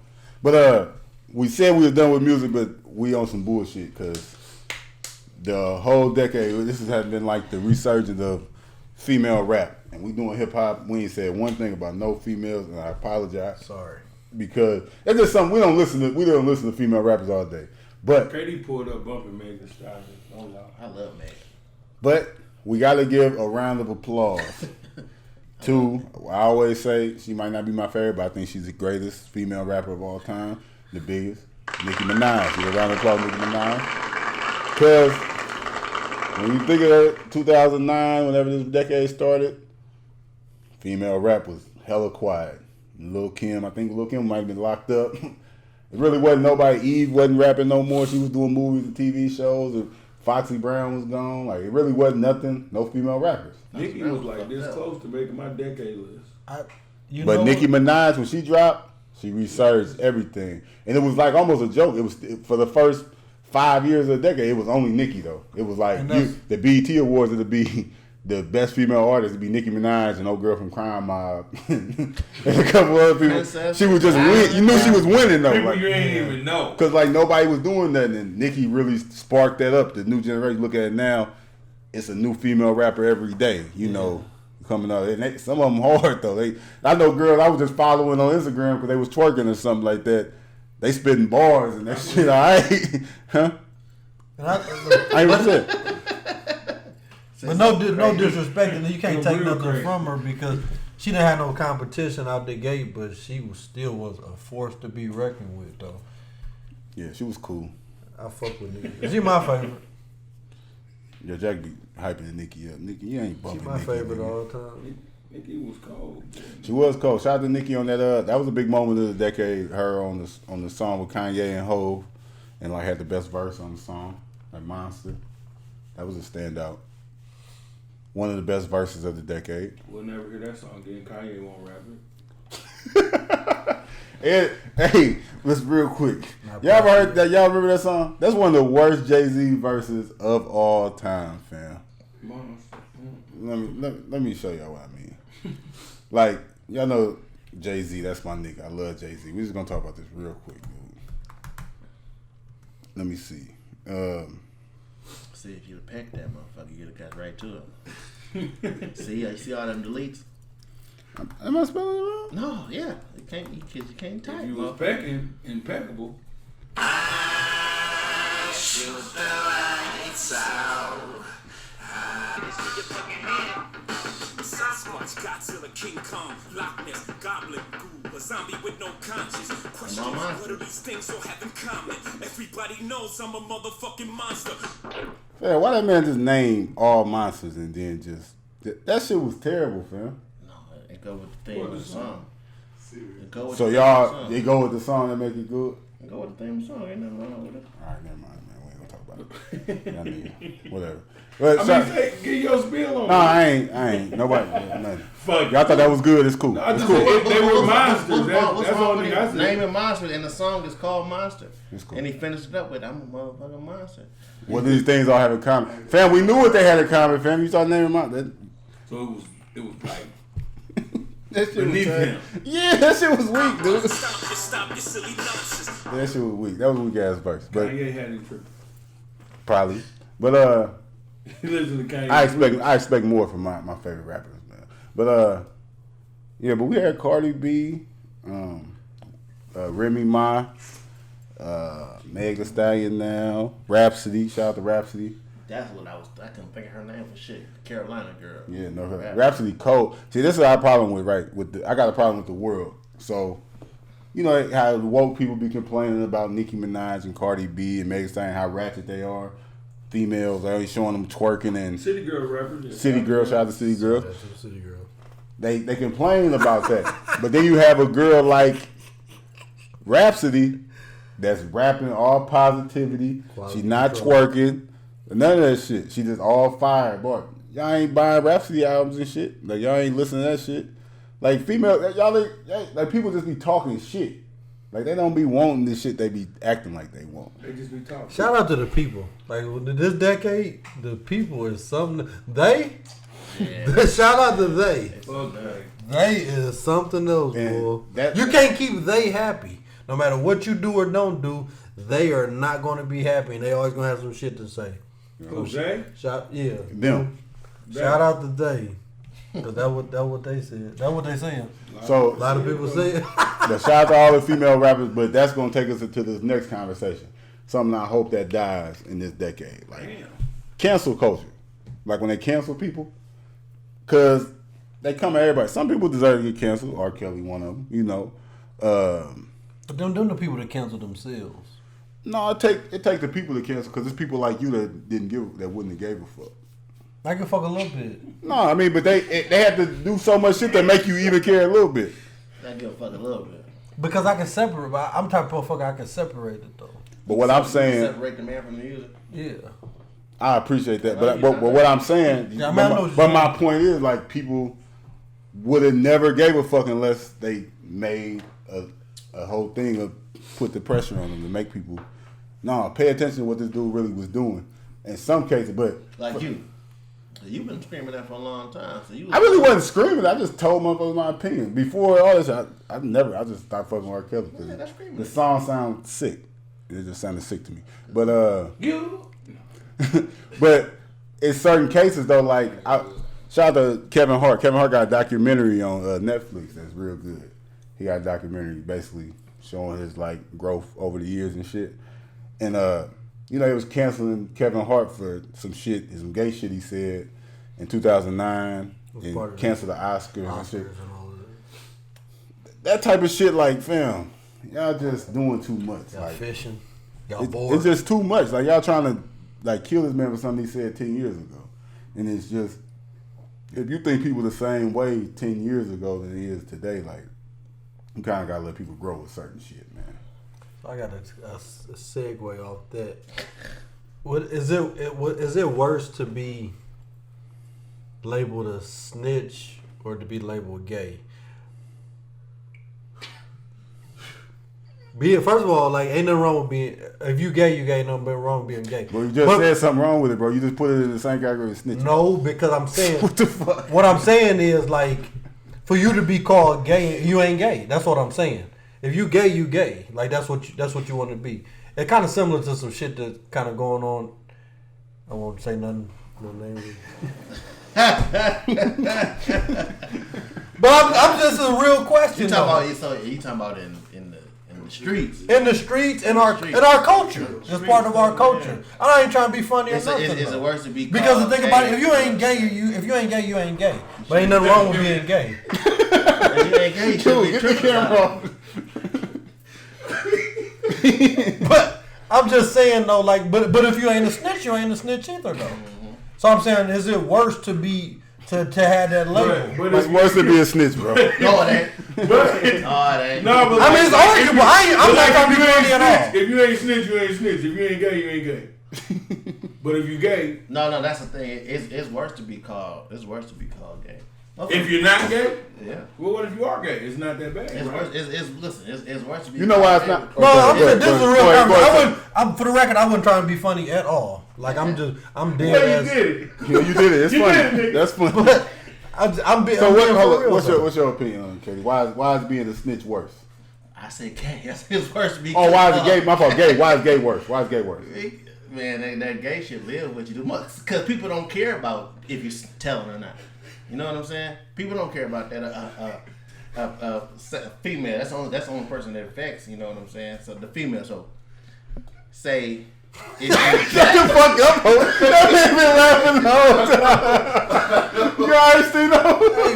But we said we was done with music, but we on some bullshit because the whole decade, this has been like the resurgence of female rap, and we doing hip hop. We ain't said one thing about no females, and I apologize Sorry. because it's just something we don't listen to female rappers all day. But KD pulled up bumping Megan Thee Stallion. No lie. I love Meg. But we got to give a round of applause to, I always say, she might not be my favorite, but I think she's the greatest female rapper of all time, the biggest, Nicki Minaj. Give a round of applause to Nicki Minaj. Because when you think of her, 2009, whenever this decade started, female rap was hella quiet. Lil' Kim, I think Lil' Kim might have been locked up. It really wasn't nobody. Eve wasn't rapping no more. She was doing movies and TV shows, and Foxy Brown was gone. Like, it really wasn't nothing. No female rappers. Nicki was like this close to making my decade list. But Nicki Minaj, when she dropped, she resurged everything. And it was like almost a joke. It was for the first 5 years of the decade, it was only Nicki, though. It was like the BET Awards would be the best female artist would be Nicki Minaj and old girl from Crime Mob and a couple other people. Princess. She was just win. You knew she was winning though. People you ain't even know. Because like nobody was doing nothing, and Nicki really sparked that up. The new generation, look at it now, it's a new female rapper every day. Coming out, and some of them hard though. I know girls I was just following on Instagram because they was twerking or something like that. They spitting bars and that shit. Alright, huh? I ain't saying. But no disrespect, and you can't take Real nothing crazy. from her because she didn't have no competition out the gate, but she still was a force to be reckoned with, though. Yeah, she was cool. I fuck with Nicki. She my favorite. Yeah, Jack be hyping Nicki up. Nicki, you ain't She bumping my Nicki, favorite nigga. all the time. Nicki was cold. She was cold. Shout out to Nicki on that. That was a big moment of the decade. Her on the song with Kanye and Hov, and like had the best verse on the song, like Monster. That was a standout. One of the best verses of the decade. We'll never hear that song again. Kanye won't rap it. And, hey, let's real quick. Y'all ever heard that? Y'all remember that song? That's one of the worst Jay-Z verses of all time, fam. Monster. Let me show y'all what I mean. Like, y'all know Jay-Z, that's my nigga. I love Jay-Z. We're just gonna talk about this real quick, dude. Let me see. See if you'd have pecked that motherfucker, you'd have got right to him. See all them deletes? Am I spelling it wrong? No, yeah. You can't type. If you was motherfucker. pecking, impeccable. Sasquatch, Godzilla, King Kong, Loch Ness, Goblin, Ghoul, a zombie with no conscience. Question is, what do these things all have in common? Everybody knows I'm a motherfucking monster. Yeah, why that man just name all monsters and then just that shit was terrible, fam. No, it go with the theme of the song. Go with So the y'all, theme they song. go with the song that make it good. Go with the theme song. Ain't nothing wrong with it. All right, never mind, man. We ain't gonna talk about it. Y'all niggas, whatever. But I shout- mean, say, get your spill on no, it. I ain't. Nobody. Nothing. Fuck. Y'all thought that was good. It's cool. I It's just cool. said they were monsters. What's That's the wrong only with thing I it? said. Naming Monster, and the song is called Monster. It's cool. And he finished it up with, I'm a motherfucking monster. What these things all have in common? Fam, we knew what they had in common, fam. You start naming them out. So it was like That shit beneath was him. Yeah, that shit was weak, dude. Stop your silly nonsense. That shit was weak. That was a weak ass verse. But Kanye had him tripping. probably. But He listened to Kanye. I expect more from my favorite rappers, man. But yeah, but we had Cardi B, Remy Ma, Meg Thee Stallion now, Rhapsody. Shout out to Rhapsody. That's what I couldn't think of her name for shit. Carolina girl. Yeah, no, Rhapsody cold. See, this is our problem with I got a problem with the world. So, you know how woke people be complaining about Nicki Minaj and Cardi B and Meg Thee Stallion, how ratchet they are. Females are always showing them twerking and City Girl rappers. Yeah. City Girl. Shout out to City Girl. That's the city girl. They complain about that, but then you have a girl like Rhapsody that's rapping all positivity. Quality She not control. twerking, none of that shit. She just all fire, boy. Y'all ain't buying Rhapsody albums and shit. Like y'all ain't listening to that shit. Like female, y'all like people just be talking shit. Like they don't be wanting this shit. They be acting like they want. They just be talking. Shout out to the people. Like this decade, the people is something. They. Shout out to they. Fuck that. They is something else, And boy. that- You can't keep they happy. No matter what you do or don't do, they are not going to be happy, and they always going to have some shit to say. Who's Jay? Yeah. Them. Shout out to they. Cause that what they said. That what they saying. So A lot of people say it. but shout out to all the female rappers, but that's gonna take us into this next conversation. Something I hope that dies in this decade. Like cancel culture. Like when they cancel people. Cause they come at everybody. Some people deserve to get canceled. R. Kelly, one of them, you know. But them the people that cancel themselves. No, it take the people to cancel because it's people like you that wouldn't have gave a fuck. I can fuck a little bit. No, I mean, but they have to do so much shit that make you even care a little bit. I give a fuck a little bit. Because I can separate, but I'm the type of motherfucker I can separate it though. But what I'm saying, Separate the man from the music. Yeah. I appreciate that, but what I'm saying, Yeah, I mean, I know what but you're my saying. point is like people would have never gave a fuck unless they made a whole thing of put the pressure on them to make people pay attention to what this dude really was doing. In some cases, but Like you've been screaming that for a long time. So you. I really wasn't screaming. I just told motherfuckers my opinion. Before all this, I just stopped fucking with R. Kelly because Yeah, that's screaming. the song sounds sick. It just sounded sick to me. But but in certain cases though, like shout out to Kevin Hart. Kevin Hart got a documentary on Netflix that's real good. He got a documentary basically showing his like growth over the years and shit. And you know, he was canceling Kevin Hart for some shit, some gay shit he said in 2009, and canceled the Oscars and shit. And all of that. That type of shit, like, fam, y'all just doing too much. Y'all Like, fishing. Y'all it's bored. just too much. Like, y'all trying to like kill this man for something he said 10 years ago, and it's just if you think people the same way 10 years ago than it is today, like, you kind of gotta let people grow with certain shit, man. I got a segue off that. What is it worse to be labeled a snitch or to be labeled gay? First of all, like, ain't nothing wrong with being. If you gay, you gay. Nothing wrong with being gay. Bro, you just said something wrong with it, bro. You just put it in the same category as snitching. No, because I'm saying What the fuck? what I'm saying is, like, for you to be called gay, you ain't gay. That's what I'm saying. If you gay, you gay. Like, that's what you want to be. It's kind of similar to some shit that's kind of going on. I won't say nothing. No names. But I'm just a real question. You talking about in the streets. in the streets, in our culture. It's part of our culture. I ain't trying to be funny or nothing. Is it worse to be Because the called thing about it, gay? if you ain't gay, you ain't gay. But ain't nothing wrong with being gay. If you ain't gay, you should be Get the tripping camera off. off. But I'm just saying though, like, but if you ain't a snitch, you ain't a snitch either though. So I'm saying, is it worse to to have that label. But It's worse to be a snitch, bro. No, it ain't. But, No, it ain't. no, but I mean, it's arguable. I'm not trying to be funny at all. If you ain't snitch, you ain't snitch. If you ain't gay, you ain't gay. But if you gay, No, that's the thing. It's worse to be called. It's worse to be called gay. Okay. if you're not gay, Yeah. well, what if you are gay? It's not that bad, It's right? worse. It's worse to be. You know why it's called not? gay. No, I'm saying this is a real Go ahead. conversation. For the record, I wasn't trying to be funny at all. Like I'm dead Well, you ass. did it. Yeah, you did it. It's You funny. did it, nigga. That's funny. But I'm being. So I'm what? being Hold for up. real. though. What's your opinion on it, Katie? Why is being a snitch worse? I said gay. It's worse to be. Oh, why is it called- gay? My fault. Gay. Why is gay worse? Why is gay worse? Man, that gay shit live with you. Because people don't care about if you're telling or not. You know what I'm saying? People don't care about that. Female. That's the only person that affects. You know what I'm saying? So the female. So say. If you Shut the fuck up, ho. That man been laughing the whole time. You alright, Steve?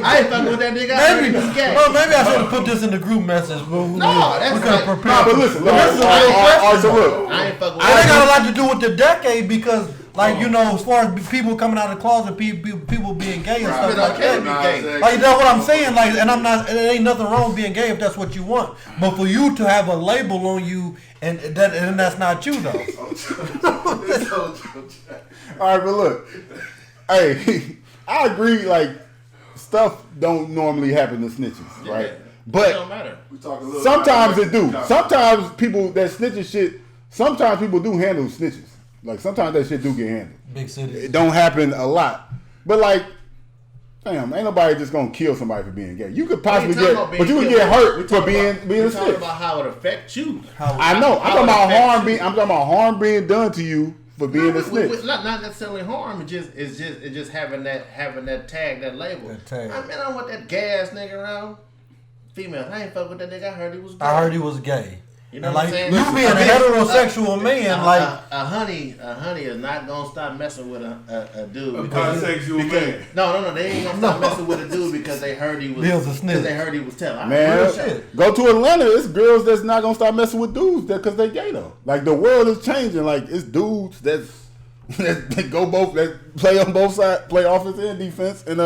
I ain't fucking with that nigga. I heard he was gay. Well, maybe I should have put this in the group message. But No, that's we could like- have prepared. Nah, but listen. Look, This is a all real right, question, so though. look. I ain't fucking with And it that. got a lot to do with the decade because, like, you know, as far as people coming out of the closet, people being gay and stuff It's like okay to that. be gay. Like that's what I'm saying. Like, and I'm not. It ain't nothing wrong with being gay if that's what you want. But for you to have a label on you and that's not you though. All right, but look. Hey, I agree. Like, stuff don't normally happen to snitches, right? It But don't matter. We talk a little sometimes about it do. Sometimes people that snitching shit. Sometimes people do handle snitches. Like sometimes that shit do get handled. Big cities. It don't happen a lot, but like, damn, ain't nobody just gonna kill somebody for being gay. You could possibly get, but you could get hurt for being a We're talking snitch. about how it affects you. I know. I'm talking about harm being done to you for being a snitch. Not necessarily harm. It's just having that tag, that label. That tag. I mean, I don't want that gay ass nigga around. Female, I ain't fuck with that nigga. I heard he was gay. I heard he was gay. You know And what like I'm saying? you being a heterosexual man, like a honey is not gonna stop messing with a dude. A because- bisexual man. No, they ain't gonna stop messing with a dude because they heard he was. He was a snitch. Because they heard he was telling. Man, shit. go to Atlanta. It's girls that's not gonna stop messing with dudes because they gay though. Like the world is changing. Like it's dudes that go both that play on both sides, play offense and defense, and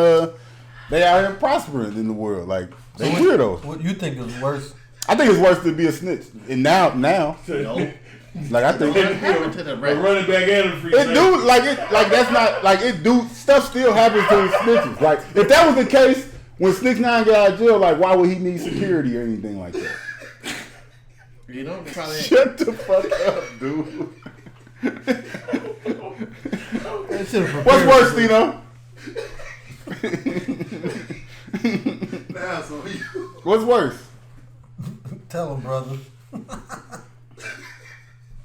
they out here prospering in the world. Like they weirdos. what you think is worse? I think it's worse to be a snitch. And now, No, like I think what happened to the A rest? running back and a free it safety. do like that's not like it do stuff still happens to the snitches. Like if that was the case when 6ix9ine got out of jail, like why would he need security or anything like that? You know, probably. Shut the fuck up, dude. What's worse, Tino? Now, so you. What's worse? Tell him, brother. Oh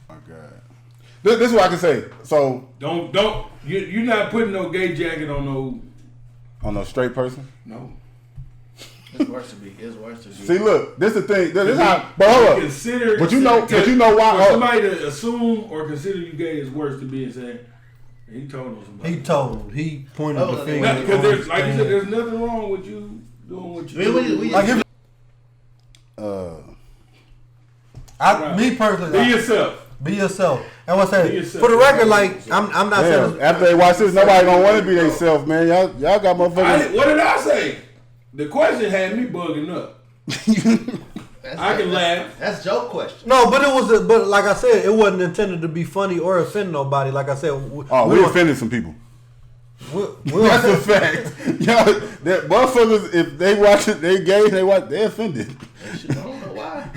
my God. This is what I can say. So Don't you're not putting no gay jacket on no. on a straight person. No. It's worse to be. See, look, this is the thing. This is how. But hold up. Consider, But you know why? For somebody to assume or consider you gay is worse than being said. He told us about. He pointed the Oh, finger. Because on there's the like you said, thing. there's nothing wrong with you doing what you do. Like if Uh, me personally, Be yourself. be yourself. And what's that? Be yourself. For the record, like I'm not damn, saying. after they watch this, nobody gonna want to be themselves, man. Y'all got motherfuckers. What did I say? The question had me bugging up. I can laugh. That's joke question. No, but it was. But like I said, it wasn't intended to be funny or offend nobody. Like I said, We don't- offended some people. we That's don't- a fact. Y'all, that motherfuckers, if they watch it, they gay, they offended. I don't know why.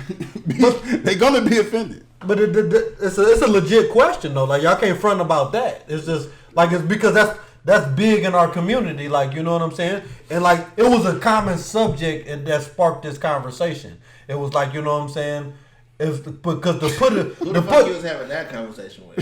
They gonna be offended. But it's a legit question though. Like y'all can't front about that. It's just like it's because that's big in our community. Like you know what I'm saying. And like it was a common subject that sparked this conversation. It was like you know what I'm saying. It's because Who the fuck you was having that conversation with?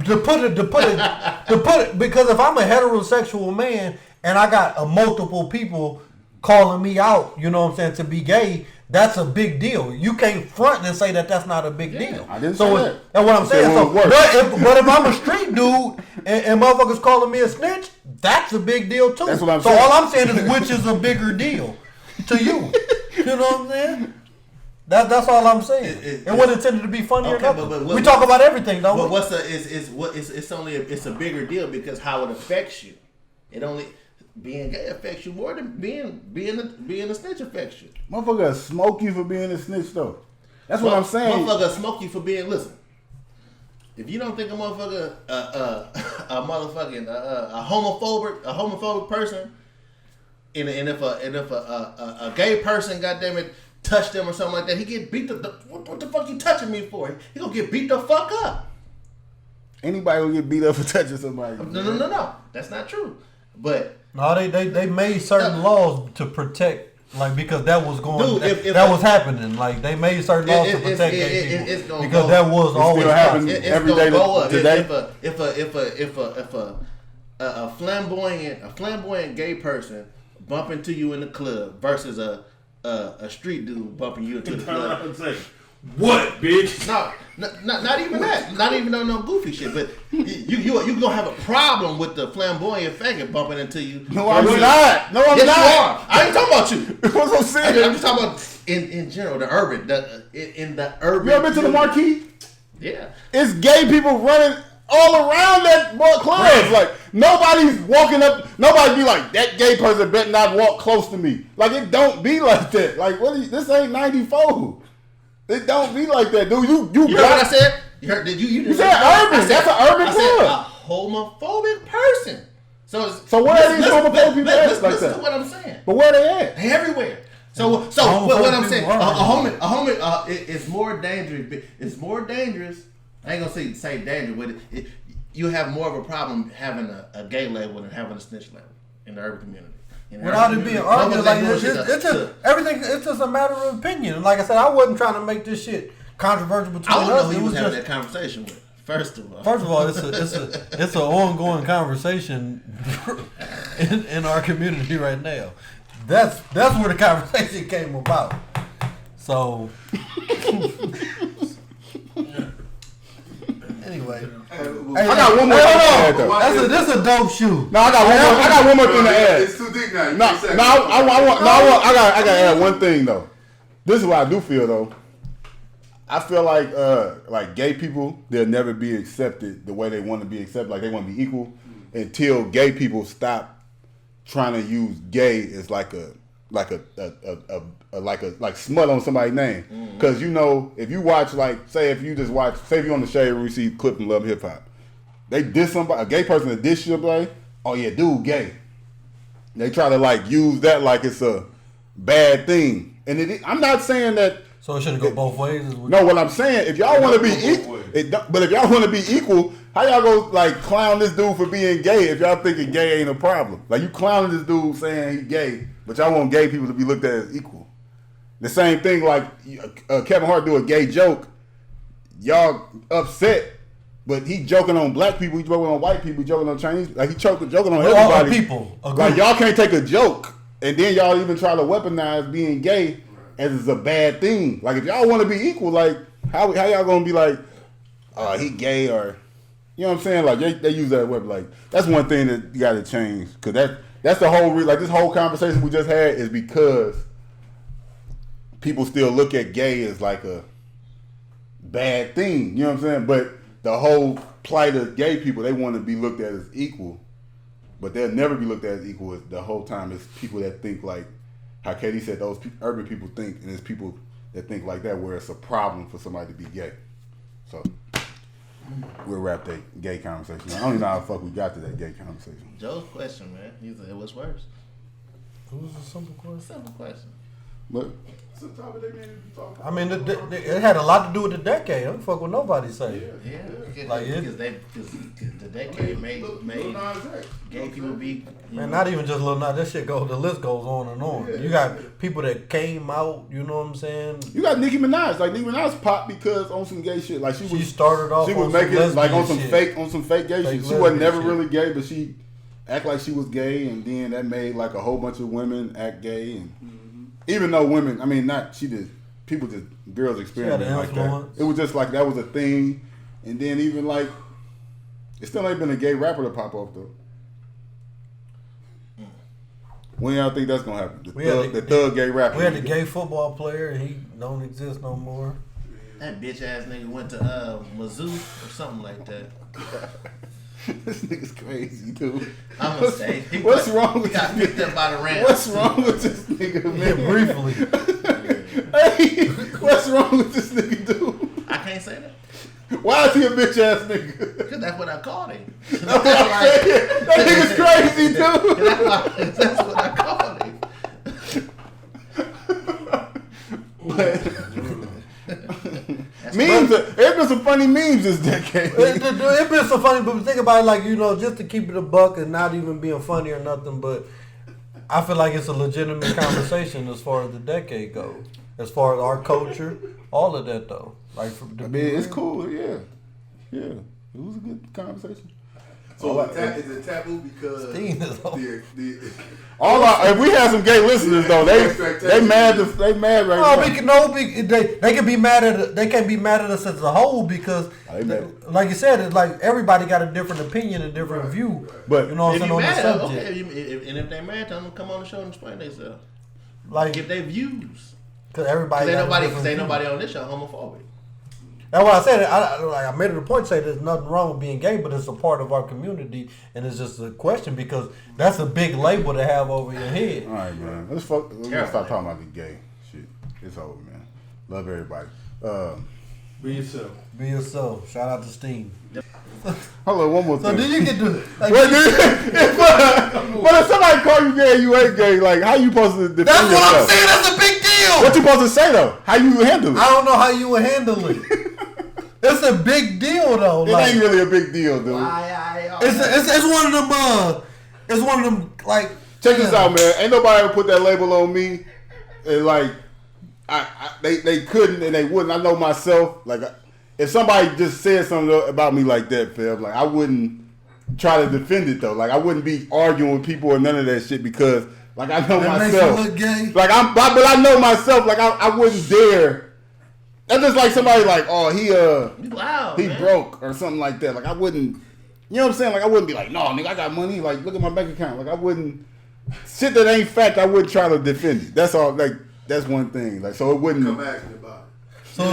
to put it because if I'm a heterosexual man and I got multiple people calling me out, you know what I'm saying, to be gay, that's a big deal. You can't front and say that that's not a big deal. I didn't so say it's- that. That's what I'm I said saying. it So, was worse. but if I'm a street dude and motherfuckers calling me a snitch, that's a big deal too. That's what I'm so saying. all I'm saying is which is a bigger deal to you. You know what I'm saying? That's all I'm saying. It wasn't intended to be funny or Okay, nothing. but We talk about everything, don't But we? it's a bigger deal because how it affects you. It only being gay affects you more than being a snitch affects you. Motherfucker smoke you for being a snitch though. That's what I'm saying. Motherfucker smoke you for being. Listen, if you don't think a motherfucker a homophobic person, and if a gay person, goddamn it, touch them or something like that, he get beat what the fuck you touching me for? He gonna get beat the fuck up. Anybody will get beat up for touching somebody. No. That's not true. But no, they made certain laws to protect, like, because that was going, Dude, if that was happening. Like, they made certain laws to protect gay people because that was always still happening. It's every gonna day go up. today. If a flamboyant gay person bump into you in the club versus a street dude bumping you into the club. and say, what, bitch? No, not even that. Not even on no goofy shit. But you gonna have a problem with the flamboyant faggot bumping into you. No, I'm not. No, I'm Yes, not. you are. I ain't talking about you. What's I'm saying? I'm just talking about in general, the urban, in the urban. You ever been to the Marquee? Yeah. It's gay people running all around that club. Right. Like, nobody's walking up. Nobody be like, that gay person better not walk close to me. Like, it don't be like that. Like, this ain't 94. It don't be like that, dude. You heard what I said? You heard? Did you? You said urban. That's an urban I said club. a homophobic person. So where are these homophobic people at like listen that? to what I'm saying. But where they at? They everywhere. So what I'm saying, it's more dangerous. It's more dangerous. I ain't gonna say dangerous, but you have more of a problem having a gay label than having a snitch label in the urban community. Without it being argued, like it's just everything. It's just a matter of opinion. And like I said, I wasn't trying to make this shit controversial between I don't know us. who It he was was having just that conversation with. First of all, it's an ongoing conversation in our community right now. That's where the conversation came about. So anyway, I got one more thing to add, though. This is a dope shoe. No, I got one more thing to add. It's too deep now. I got to add one thing though. This is what I do feel though. I feel like gay people, they'll never be accepted the way they want to be accepted. Like, they want to be equal until gay people stop trying to use gay as like smut on somebody's name. Because if you watch, if you on the Shade Room, you see Clip and Love Hip Hop, they diss somebody, a gay person that diss you, like, oh yeah, dude, gay. They try to use that like it's a bad thing, and I'm not saying that. So it shouldn't go both ways. No, what I'm saying, if y'all want to be equal, but if y'all want to be equal, how y'all go clown this dude for being gay if y'all thinking gay ain't a problem? Like, you clowning this dude saying he gay, but y'all want gay people to be looked at as equal. The same thing, Kevin Hart do a gay joke, y'all upset, but he joking on black people, he joking on white people, he joking on Chinese, he joking on everybody. All people. Like, y'all can't take a joke, and then y'all even try to weaponize being gay as a bad thing. Like, if y'all want to be equal, how y'all gonna be like, he gay, or, you know what I'm saying? Like, they use that web. Like, that's one thing that you got to change, because that's the whole this whole conversation we just had is because people still look at gay as like a bad thing. You know what I'm saying? But the whole plight of gay people, they want to be looked at as equal, but they'll never be looked at as equal as the whole time. It's people that think like how Katie said, those urban people think, and it's people that think like that, where it's a problem for somebody to be gay. So we'll wrap that gay conversation. I don't even know how the fuck we got to that gay conversation. Joe's question, man. He said, what's worse? It was a simple question. Simple question. But I mean, it had a lot to do with the decade. I don't fuck what nobody say. Yeah, Like, because the decade made gay people be. Man, not even just Lil Nas. That shit goes. The list goes on and on. You got people that came out. You know what I'm saying? You got Nicki Minaj. Like, Nicki Minaj popped because on some gay shit. Like, she started off. She was on making some like on some shit. fake gay Fake shit. She wasn't never shit. really gay, but she act like she was gay, and then that made like a whole bunch of women act gay. And even though women, I mean, not she did. People just girls experiment like that. influence. It was just like that was a thing, and then even like it still ain't been a gay rapper to pop off though. When y'all think that's gonna happen? The thug gay rapper. We had the gay football player, and he don't exist no more. That bitch ass nigga went to Mizzou or something like that. This nigga's crazy, dude. I'm gonna say. What's wrong with He got this picked up by the Rams. What's wrong with this nigga, Yeah, man? briefly. Hey, what's wrong with this nigga, dude? I can't say that. Why is he a bitch ass nigga? Because that's what I called him. That nigga's crazy, dude. That's what I called him. Memes, there's been some funny memes this decade. It's been so funny, but think about it, like, you know, just to keep it a buck and not even being funny or nothing, but I feel like it's a legitimate conversation as far as the decade goes, as far as our culture, all of that though. Like, I mean, it's cool, yeah. It was a good conversation. So is it taboo because Steen is on. If we had some gay listeners though, they mad right now. They can be mad at they can't be mad at us as a whole because, like you said, it's like everybody got a different opinion, a different view. But you know what I'm saying on the subject. Okay, and if they mad, tell them to come on the show and explain themselves. Like, Give their views. because everybody. Because ain't nobody on this show homophobic. That's why I said it. I made it a point to say there's nothing wrong with being gay, but it's a part of our community, and it's just a question because that's a big label to have over your head. All right, man. Let's stop talking about the gay shit. It's over, man. Love everybody. Be yourself. Be yourself. Shout out to Steen. Hold on, one more So thing. did you get to? Like, But if somebody call you gay and you ain't gay, like, how you supposed to defend that's what yourself? I'm saying. That's a big deal. What you supposed to say though? How you handle it? I don't know how you would handle it. It's a big deal though. It ain't really a big deal, dude. It's one of them. It's one of them. Like, Check this out, man. Ain't nobody ever put that label on me, and like, they couldn't and they wouldn't. I know myself. Like, if somebody just said something about me like that, Feb, like I wouldn't try to defend it though. Like I wouldn't be arguing with people or none of that shit because, like, I know that myself. makes you look gay. Like but I know myself. Like I wouldn't dare. That's just like somebody like, oh, he man. broke or something like that. Like I wouldn't, you know what I'm saying? Like I wouldn't be like, no, nigga, I got money. Like look at my bank account. Like I wouldn't, shit that ain't fact. I wouldn't try to defend it. That's all. Like that's one thing. Like so it wouldn't. Come ask me about it. So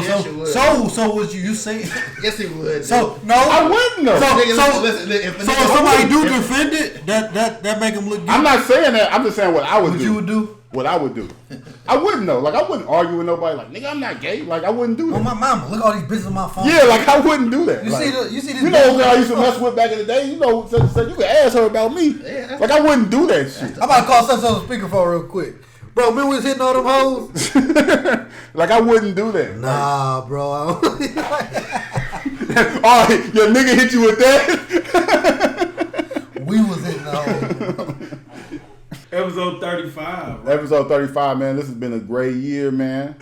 what you say? Yes, he would. So no, I wouldn't know. So if if somebody do defend it, that make them look good. I'm not saying that. I'm just saying what I would do. What you would do? What I would do. I wouldn't know. Like I wouldn't argue with nobody. Like nigga, I'm not gay. Like I wouldn't do that. Oh my mama, look at all these bitches on my phone. Yeah, like I wouldn't do that. You like, see this? You know what I used to mess with back in the day. You know, so you could ask her about me. Yeah. Like I wouldn't do that shit. I'm about to call such on the speakerphone real quick. Bro, remember we was hitting all them hoes? Like I wouldn't do that. Nah, bro. I don't Oh, your nigga hit you with that? we was hitting hoes. Episode 35. Right? Episode 35, man. This has been a great year, man.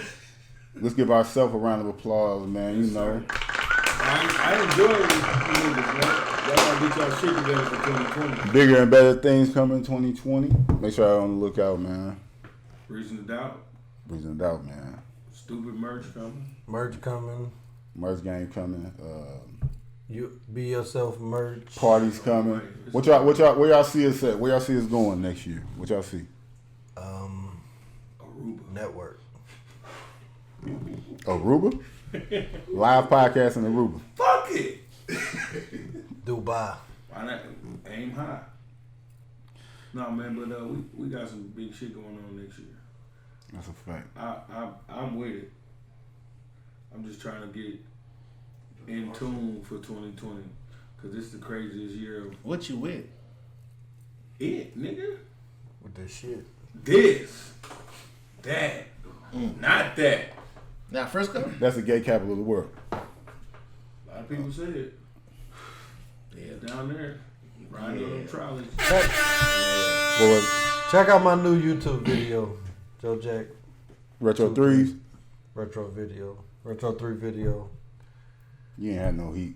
Let's give ourselves a round of applause, man. You know. I enjoy these niggas, man. Y'all gotta get y'all shit together for 2020. Bigger and better things coming in 2020. Make sure y'all on the lookout, man. Reason to doubt. Reason to doubt, man. Stupid merch coming. Merch coming. Merch game coming. You be yourself merch. Parties coming. Where y'all see us at? Where y'all see us going next year? What y'all see? Aruba. Network. Aruba? Live podcast in Aruba. Fuck it. Dubai. Why not aim high? No, man, but we got some big shit going on next year. That's a fact. I'm with it. I'm just trying to get in tune for 2020 because this is the craziest year of What you with? it, nigga. With this shit. This, that, not that. Now Frisco? That's the gay capital of the world. A lot of people say it. Yeah, down there, riding on them trolleys. Well, Check out my new YouTube video. Joe Jack. Retro 3s. Retro video. Retro 3 video. You ain't had no heat.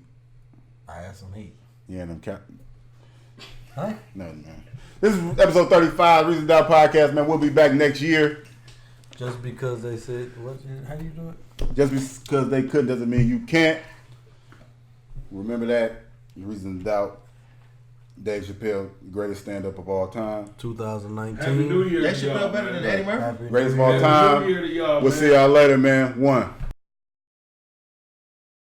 I had some heat. You ain't them cap. Huh? Nothing, man. This is episode 35, Reason Doubt Podcast, man. We'll be back next year. Just because they said, how do you do it? Just because they couldn't doesn't mean you can't. Remember that. Reason to Doubt. Dave Chappelle, greatest stand-up of all time. 2019. Happy New Year That to should y'all, feel better man. than Eddie Murphy. Happy Greatest of New all Year. Happy time. New Year to y'all, We'll man. see y'all later, man. One.